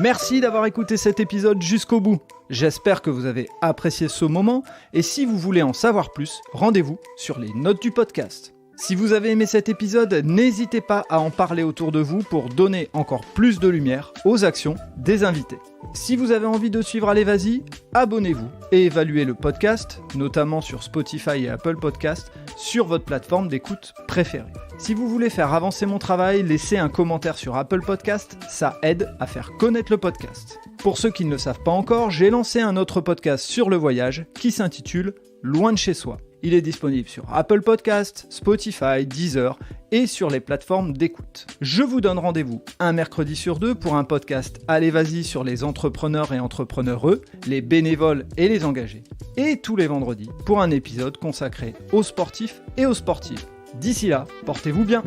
Merci d'avoir écouté cet épisode jusqu'au bout. J'espère que vous avez apprécié ce moment et si vous voulez en savoir plus, rendez-vous sur les notes du podcast. Si vous avez aimé cet épisode, n'hésitez pas à en parler autour de vous pour donner encore plus de lumière aux actions des invités. Si vous avez envie de suivre Allez Vas-y, abonnez-vous et évaluez le podcast, notamment sur Spotify et Apple Podcasts, sur votre plateforme d'écoute préférée. Si vous voulez faire avancer mon travail, laissez un commentaire sur Apple Podcasts, ça aide à faire connaître le podcast. Pour ceux qui ne le savent pas encore, j'ai lancé un autre podcast sur le voyage qui s'intitule Loin de chez soi. Il est disponible sur Apple Podcasts, Spotify, Deezer et sur les plateformes d'écoute. Je vous donne rendez-vous un mercredi sur 2 pour un podcast Allez Vas-y sur les entrepreneurs et entrepreneureux, les bénévoles et les engagés. Et tous les vendredis pour un épisode consacré aux sportifs et aux sportives. D'ici là, portez-vous bien.